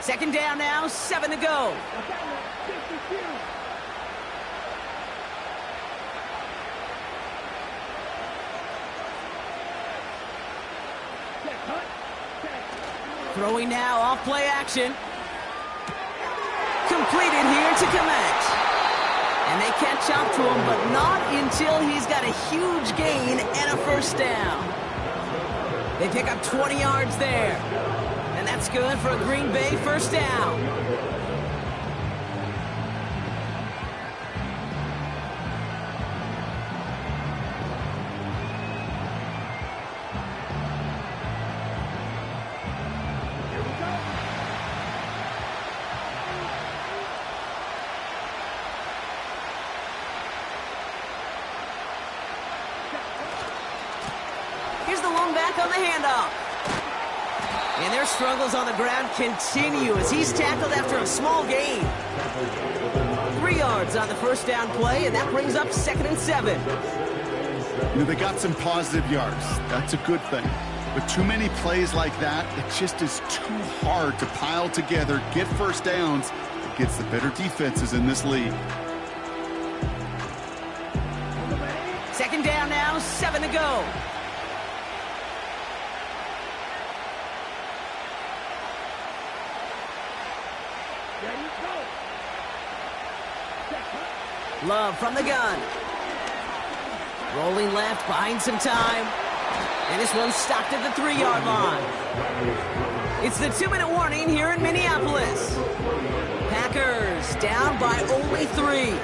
Second down now, 7 to go. Throwing now, off play action. Completed here to Komet. And they catch up to him, but not until he's got a huge gain and a 1st down. They pick up 20 yards there. And that's good for a Green Bay first down. Here's the lone back on the handoff. And their struggles on the ground continue as he's tackled after a small gain. 3 yards on the first down play, and that brings up 2nd and 7. You know, they got some positive yards. That's a good thing. But too many plays like that, it just is too hard to pile together, get first downs against the better defenses in this league. 2nd down now, 7 to go. Love from the gun. Rolling left, buying some time. And this one's stopped at the 3-yard line. It's the 2-minute warning here in Minneapolis. Packers down by only 3.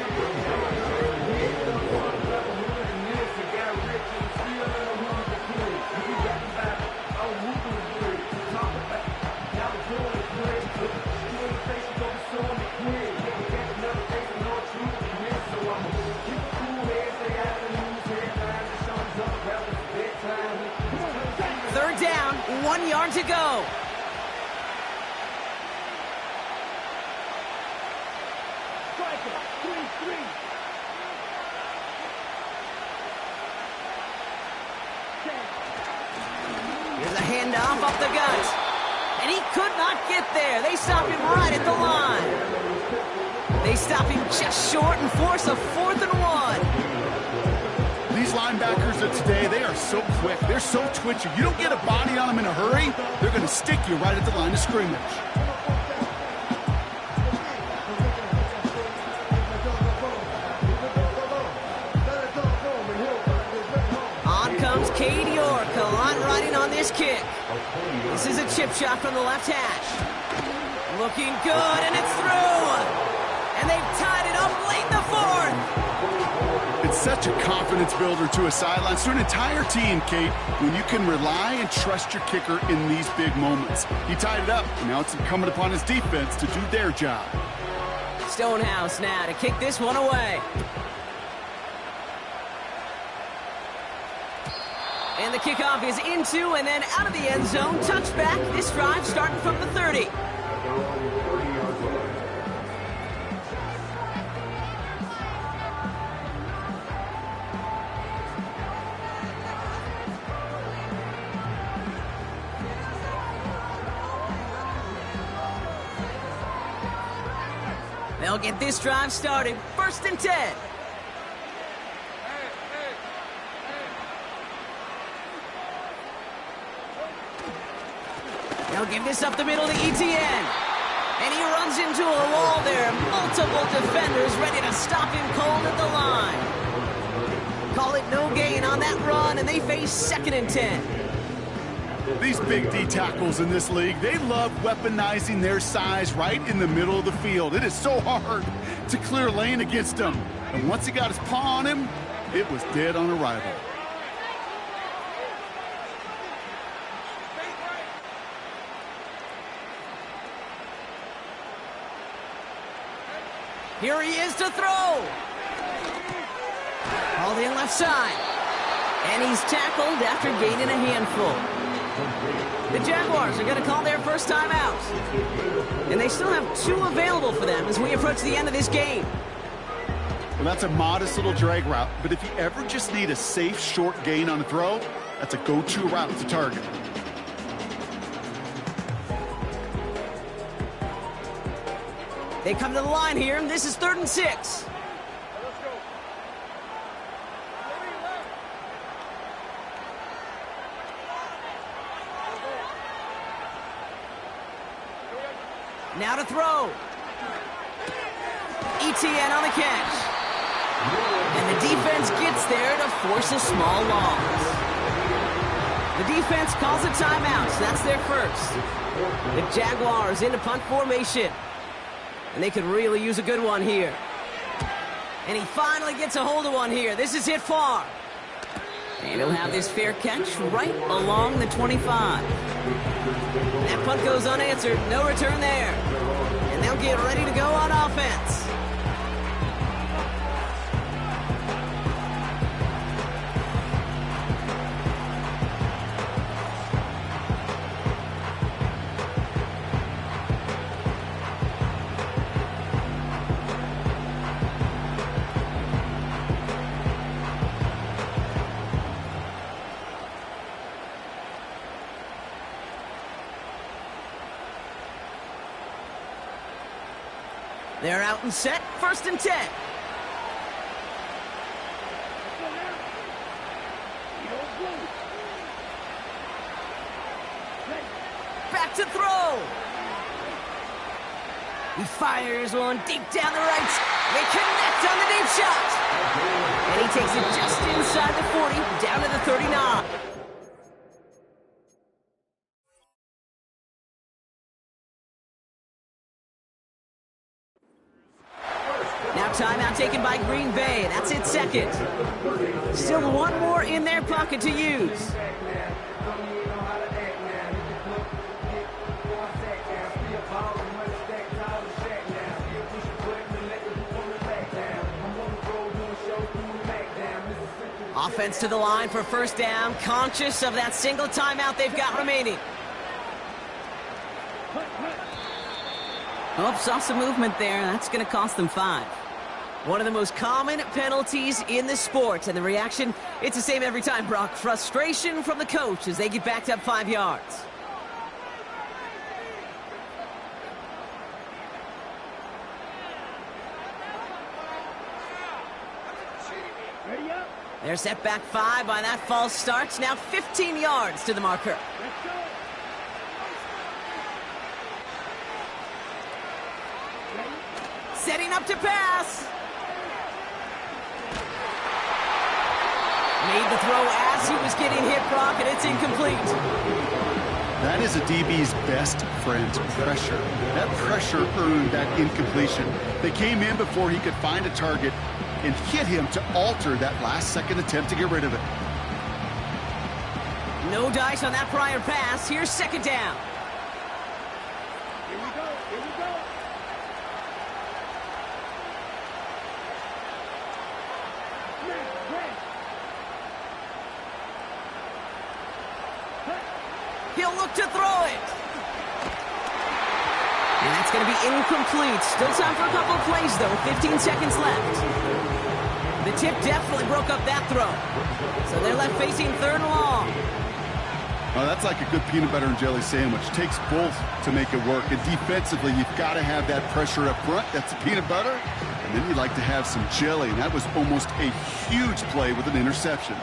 Third down, 1 yard to go. Here's a handoff up the gut. And he could not get there. They stop him right at the line. They stop him just short and force a 4th and 1. These linebackers of today, they are so quick. They're so twitchy. You don't get a body on them in a hurry, they're going to stick you right at the line of scrimmage. On comes Cade York, a lot riding on this kick. This is a chip shot from the left hash. Looking good, and it's through. And they've tied it up late in the 4th. It's such a confidence builder to a sideline, to an entire team, Kate, when you can rely and trust your kicker in these big moments. He tied it up, and now it's incumbent upon his defense to do their job. Stonehouse now to kick this one away. And the kickoff is into and then out of the end zone. Touchback. This drive starting from the 30. They'll get this drive started. 1st and 10. They'll give this up the middle to ETN. And he runs into a wall there. Multiple defenders ready to stop him cold at the line. Call it no gain on that run, and they face 2nd and 10. These big D tackles in this league, they love weaponizing their size right in the middle of the field. It is so hard to clear lane against them. And once he got his paw on him, it was dead on arrival. Here he is to throw. Hauled in left side. And he's tackled after gaining a handful. The Jaguars are going to call their first time out. And they still have 2 available for them as we approach the end of this game. Well, that's a modest little drag route, but if you ever just need a safe, short gain on a throw, that's a go-to route to target. They come to the line here, and this is 3rd and 6. Now to throw. ETN on the catch. And the defense gets there to force a small loss. The defense calls a timeout, so that's their first. The Jaguars into punt formation. And they could really use a good one here. And he finally gets a hold of one here. This is hit far. And he'll have this fair catch right along the 25. That punt goes unanswered. No return there. And they'll get ready to go on offense. They're out and set, 1st and 10. Back to throw. He fires one deep down the right. They connect on the deep shot. And he takes it just inside the 40, down to the 39. Now timeout taken by Green Bay. That's its second. Still one more in their pocket to use. Offense to the line for 1st down, conscious of that single timeout they've got remaining. Oh, saw some movement there. That's going to cost them 5. One of the most common penalties in the sport, and the reaction, it's the same every time, Brock. Frustration from the coach as they get backed up 5 yards. They're set back 5 by that false start. Now 15 yards to the marker. Setting up to pass. Made the throw as he was getting hit, Brock, and it's incomplete. That is a DB's best friend, pressure. That pressure earned that incompletion. They came in before he could find a target and hit him to alter that last-second attempt to get rid of it. No dice on that prior pass. Here's 2nd down. Here we go. Here we go. He'll look to throw it. And that's going to be incomplete. Still time for a couple of plays, though. 15 seconds left. The tip definitely broke up that throw. So they're left facing 3rd and long. Oh, that's like a good peanut butter and jelly sandwich. Takes both to make it work. And defensively, you've got to have that pressure up front. That's the peanut butter. And then you like to have some jelly. And that was almost a huge play with an interception.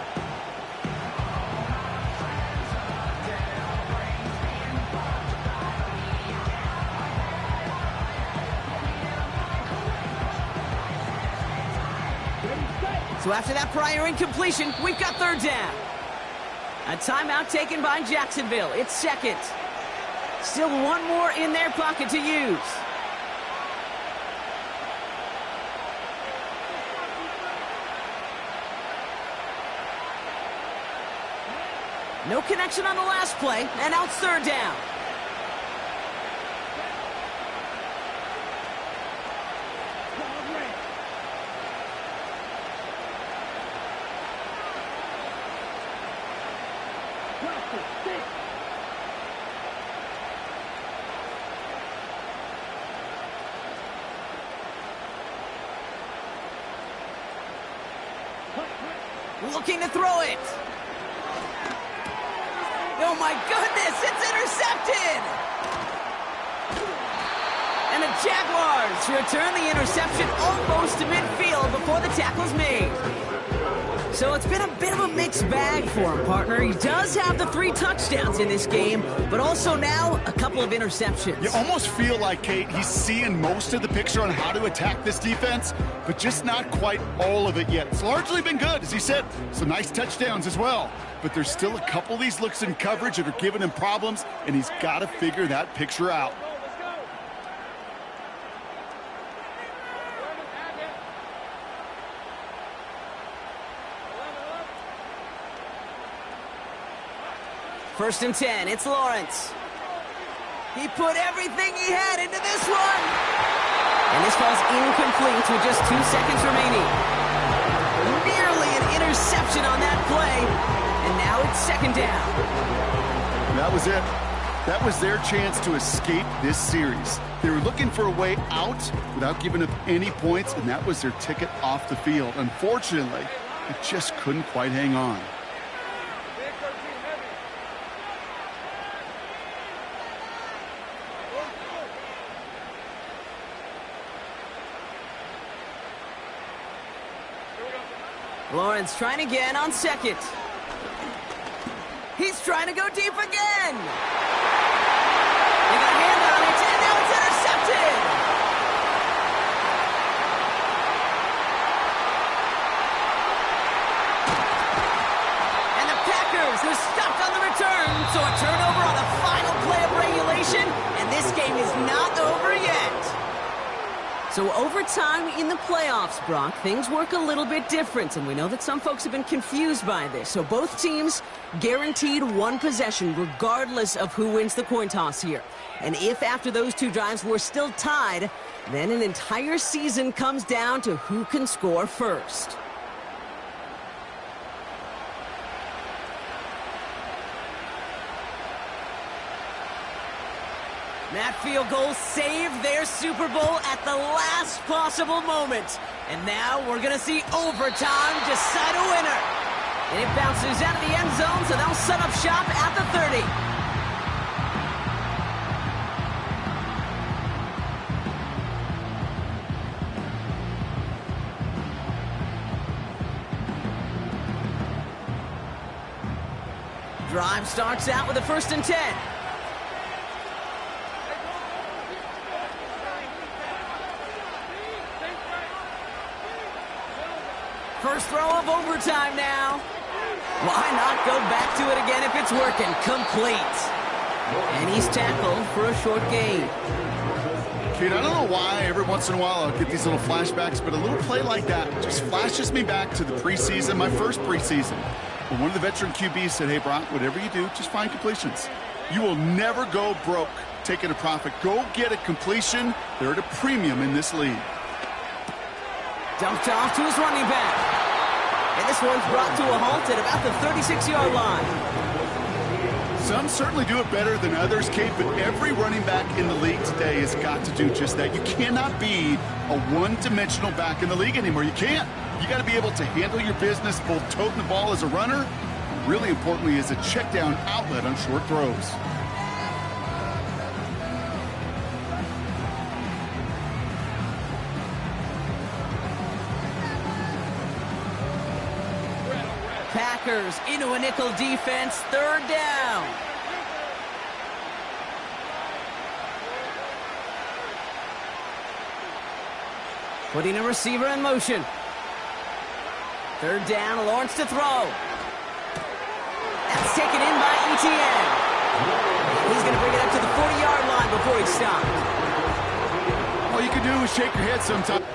So after that prior incompletion, we've got 3rd down. A timeout taken by Jacksonville. It's 2nd. Still one more in their pocket to use. No connection on the last play, and now it's 3rd down. Looking to throw it. Oh my goodness, it's intercepted! And the Jaguars return the interception almost to midfield before the tackle's made. So it's been a bit of a mixed bag for him, partner. He does have the 3 touchdowns in this game, but also now a couple of interceptions. You almost feel like, Kate, he's seeing most of the picture on how to attack this defense, but just not quite all of it yet. It's largely been good, as he said. Some nice touchdowns as well. But there's still a couple of these looks in coverage that are giving him problems, and he's got to figure that picture out. First and 10, it's Lawrence. He put everything he had into this one. And this falls incomplete with just 2 seconds remaining. Nearly an interception on that play. And now it's second down. That was it. That was their chance to escape this series. They were looking for a way out without giving up any points, and that was their ticket off the field. Unfortunately, it just couldn't quite hang on. Lawrence trying again on second. He's trying to go deep again. They got a hand on it, and now it's intercepted. And the Packers are stopped on the return, so a turnover on the final play of regulation, and this game is not over yet. So overtime in the playoffs, Brock, things work a little bit different, and we know that some folks have been confused by this. So both teams guaranteed 1 possession regardless of who wins the coin toss here. And if after those 2 drives we're still tied, then an entire season comes down to who can score first. That field goal saved their Super Bowl at the last possible moment. And now we're going to see overtime decide a winner. And it bounces out of the end zone, so they'll set up shop at the 30. Drive starts out with a first and 10. First throw of overtime now. Why not go back to it again if it's working? Complete. And he's tackled for a short gain. Kate, I don't know why every once in a while I'll get these little flashbacks, but a little play like that just flashes me back to the preseason, my first preseason. When one of the veteran QBs said, hey, Brock, whatever you do, just find completions. You will never go broke taking a profit. Go get a completion. They're at a premium in this league. Dumped off to his running back. And this one's brought to a halt at about the 36-yard line. Some certainly do it better than others, Kate, but every running back in the league today has got to do just that. You cannot be a one-dimensional back in the league anymore. You can't. You got to be able to handle your business, both toting the ball as a runner, and really importantly as a check-down outlet on short throws. Packers into a nickel defense, third down. Putting a receiver in motion. Third down, Lawrence to throw. That's taken in by ETN. He's going to bring it up to the 40-yard line before he stopped. All you can do is shake your head sometimes.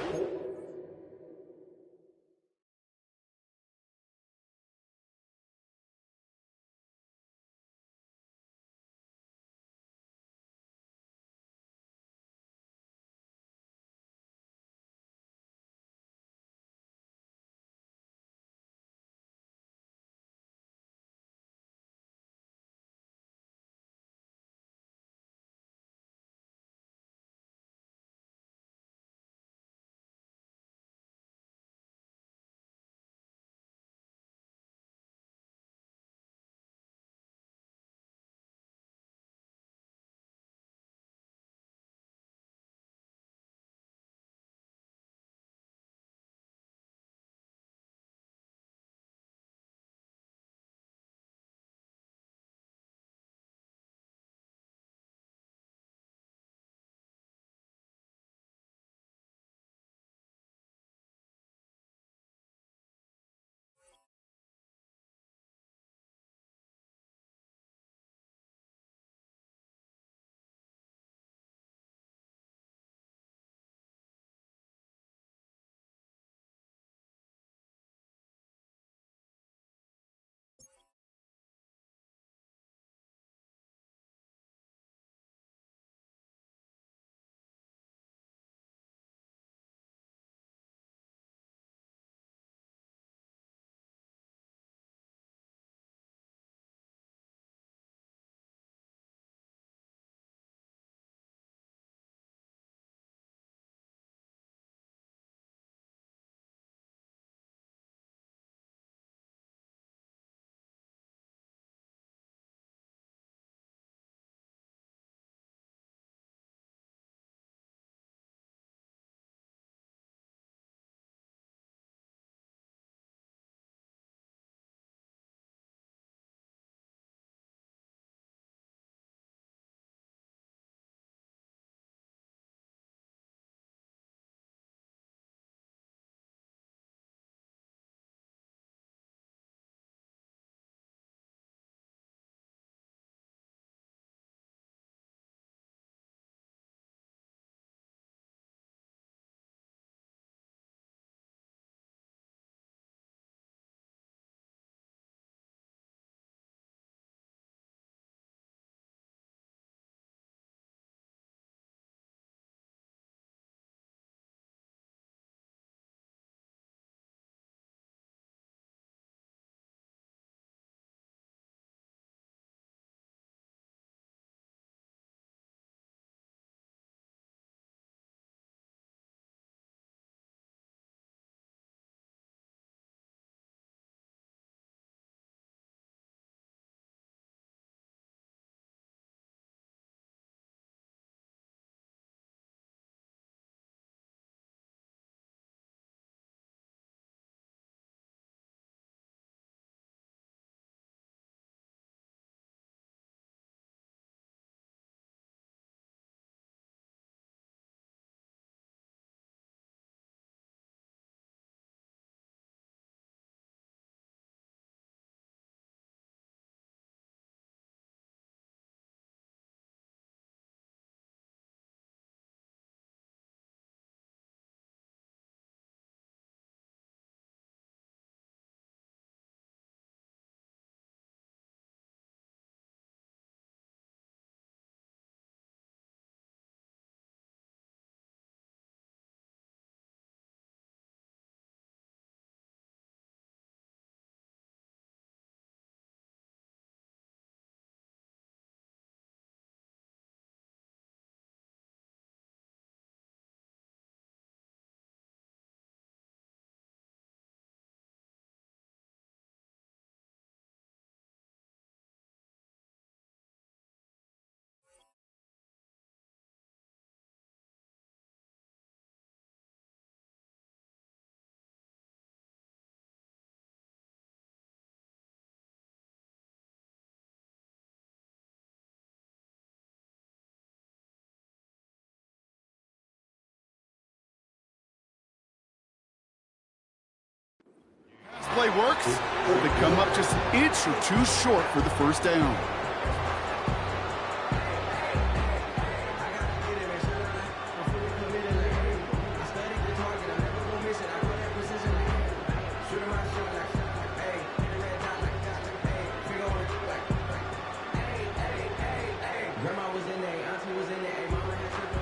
works, but they come up just an inch or two short for the first down.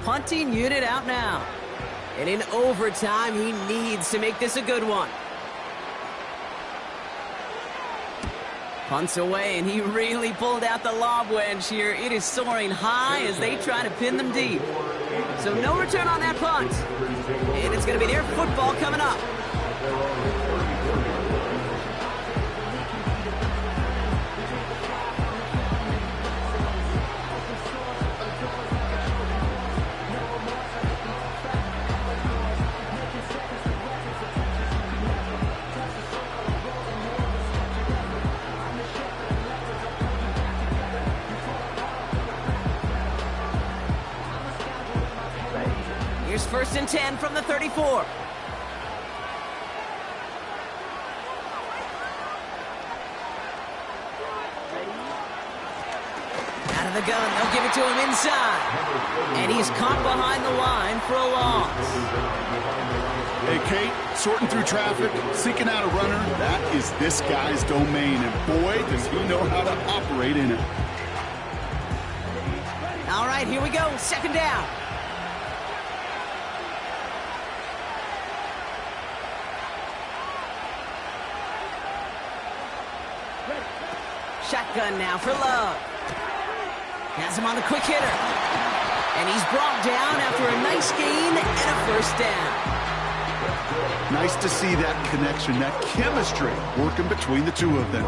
Punting unit out now. And in overtime, he needs to make this a good one. Punts away, and he really pulled out the lob wedge here. It is soaring high as they try to pin them deep. So no return on that punt. And it's going to be their football coming up. Here's 1st and 10 from the 34. Out of the gun, they'll give it to him inside. And he's caught behind the line for a loss. Hey, Kate, sorting through traffic, seeking out a runner, that is this guy's domain. And boy, does he know how to operate in it. All right, here we go. 2nd down. Shotgun now for Love. Has him on the quick hitter. And he's brought down after a nice gain and a 1st down. Nice to see that connection, that chemistry working between the two of them.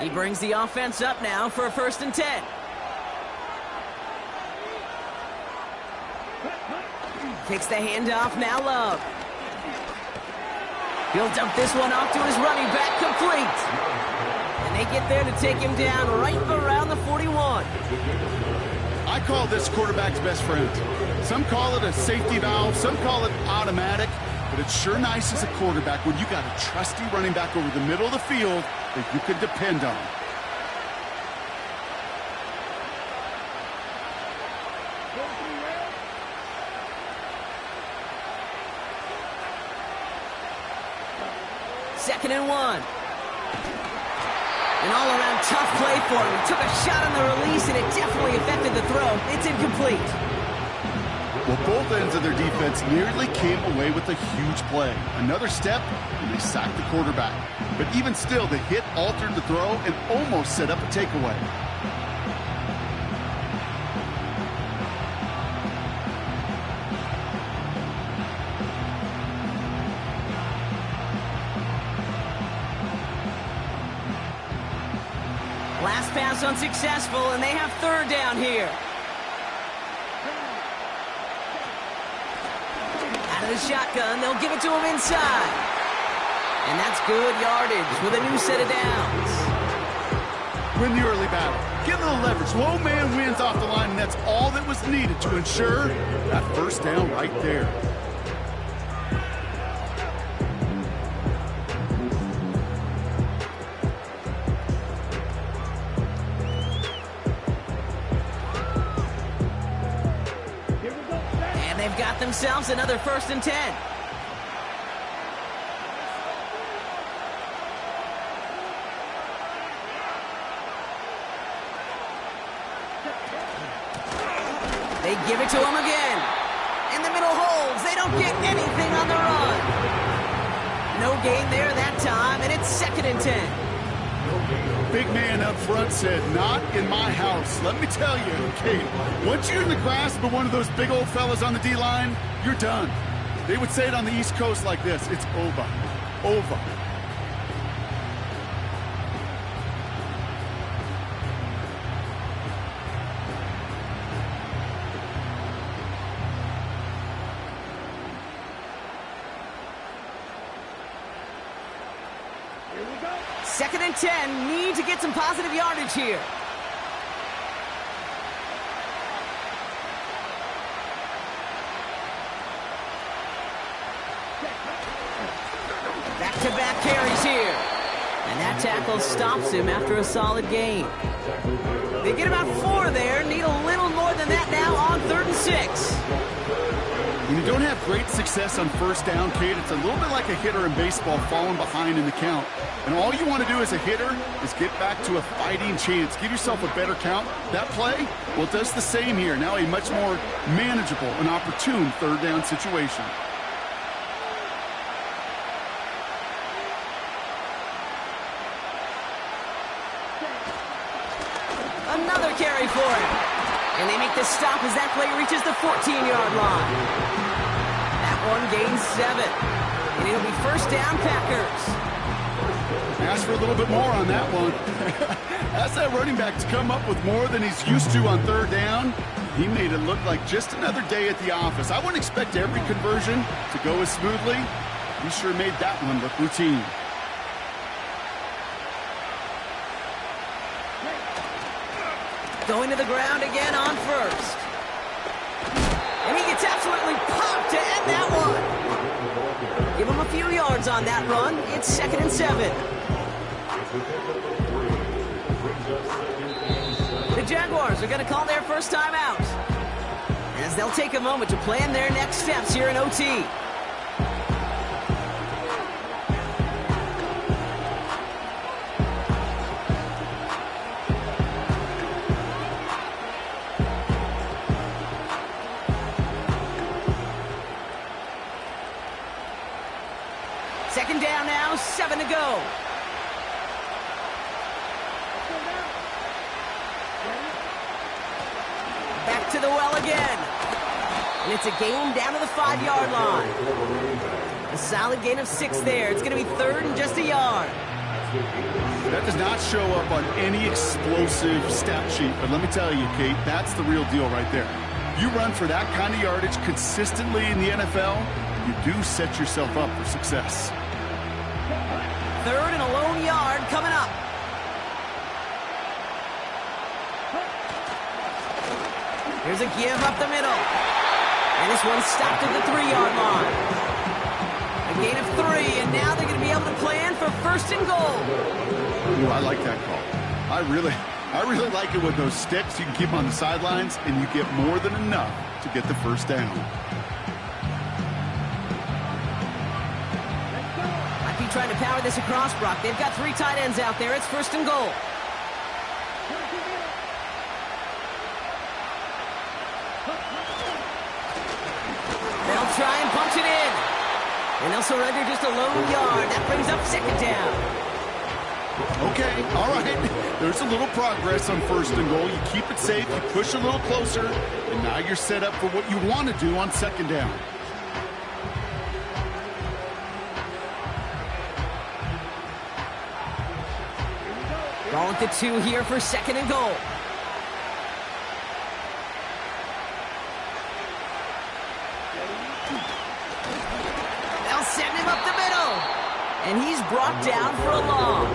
He brings the offense up now for a 1st and 10. Takes the handoff, now Love. He'll dump this one off to his running back, complete. And they get there to take him down right around the 41. I call this quarterback's best friend. Some call it a safety valve, some call it automatic, but it's sure nice as a quarterback when you got a trusty running back over the middle of the field that you can depend on. Second and 1. An all-around tough play for him. He took a shot on the release, and it definitely affected the throw. It's incomplete. Well, both ends of their defense nearly came away with a huge play. Another step, and they sacked the quarterback. But even still, the hit altered the throw and almost set up a takeaway. Last pass unsuccessful, and they have 3rd down here. Out of the shotgun, they'll give it to him inside. And that's good yardage with a new set of downs. Win the early battle. Get a little leverage. Low man wins off the line, and that's all that was needed to ensure that 1st down right there. And they've got themselves another 1st and 10. They give it to him again. In the middle holds. They don't get anything on the run. No gain there that time, and it's 2nd and 10. Big man up front said, not in my house. Let me tell you, Kate, once you're in the grasp of one of those big old fellas on the D-line, you're done. They would say it on the East Coast like this, it's over. Over. 2nd and 10. Need to get some positive yardage here. Back-to-back carries here. And that tackle stops him after a solid gain. They get about 4 there. Need a little more than that now on 3rd and 6. When you don't have great success on first down, Kate, it's a little bit like a hitter in baseball falling behind in the count. And all you want to do as a hitter is get back to a fighting chance. Give yourself a better count. That play, well, it does the same here. Now a much more manageable and opportune 3rd down situation. Another carry for him. And they make the stop as that play reaches the 14-yard line. That one gains 7. And it'll be 1st down, Packers. Ask for a little bit more on that one. Ask that running back to come up with more than he's used to on 3rd down. He made it look like just another day at the office. I wouldn't expect every conversion to go as smoothly. He sure made that one look routine. Going to the ground again on 1st. And he gets absolutely popped to end that one. Give him a few yards on that run. It's 2nd and 7. The Jaguars are going to call their first time out, as they'll take a moment to plan their next steps here in OT. Second down now, 7 to go. Back to the well again. And it's a gain down to the 5-yard line. A solid gain of 6 there. It's going to be 3rd and just a yard. That does not show up on any explosive stat sheet, but let me tell you, Kate, that's the real deal right there. You run for that kind of yardage consistently in the NFL, you do set yourself up for success. 3rd and a lone yard coming up. Here's a give up the middle. And this one stopped at the 3-yard line. A gain of 3, and now they're going to be able to plan for 1st and goal. Ooh, I like that call. I really like it with those sticks. You can keep them on the sidelines, and you get more than enough to get the 1st down. Trying to power this across, Brock. They've got 3 tight ends out there. It's 1st and goal. They'll try and punch it in. And they'll surrender just a lone yard. That brings up 2nd down. Okay, all right. There's a little progress on 1st and goal. You keep it safe, you push a little closer, and now you're set up for what you want to do on 2nd down. Ball at the 2 here for 2nd and goal. They'll send him up the middle. And he's brought down for a loss.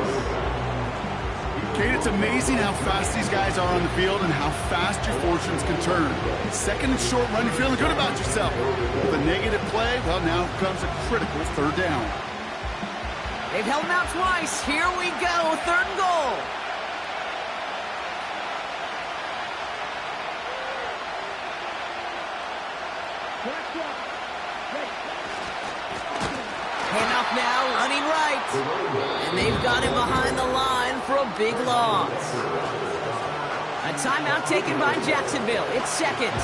Kate, it's amazing how fast these guys are on the field and how fast your fortunes can turn. 2nd and short run, you're feeling good about yourself. With a negative play, well, now comes a critical 3rd down. They've held him out twice. Here we go, 3rd and goal. Handoff now, running right. And they've got him behind the line for a big loss. A timeout taken by Jacksonville. It's 2nd.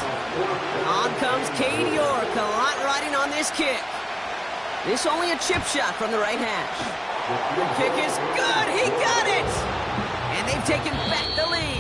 On comes Cade York. A lot riding on this kick. This only a chip shot from the right hash. The kick is good. He got it. And they've taken back the lead.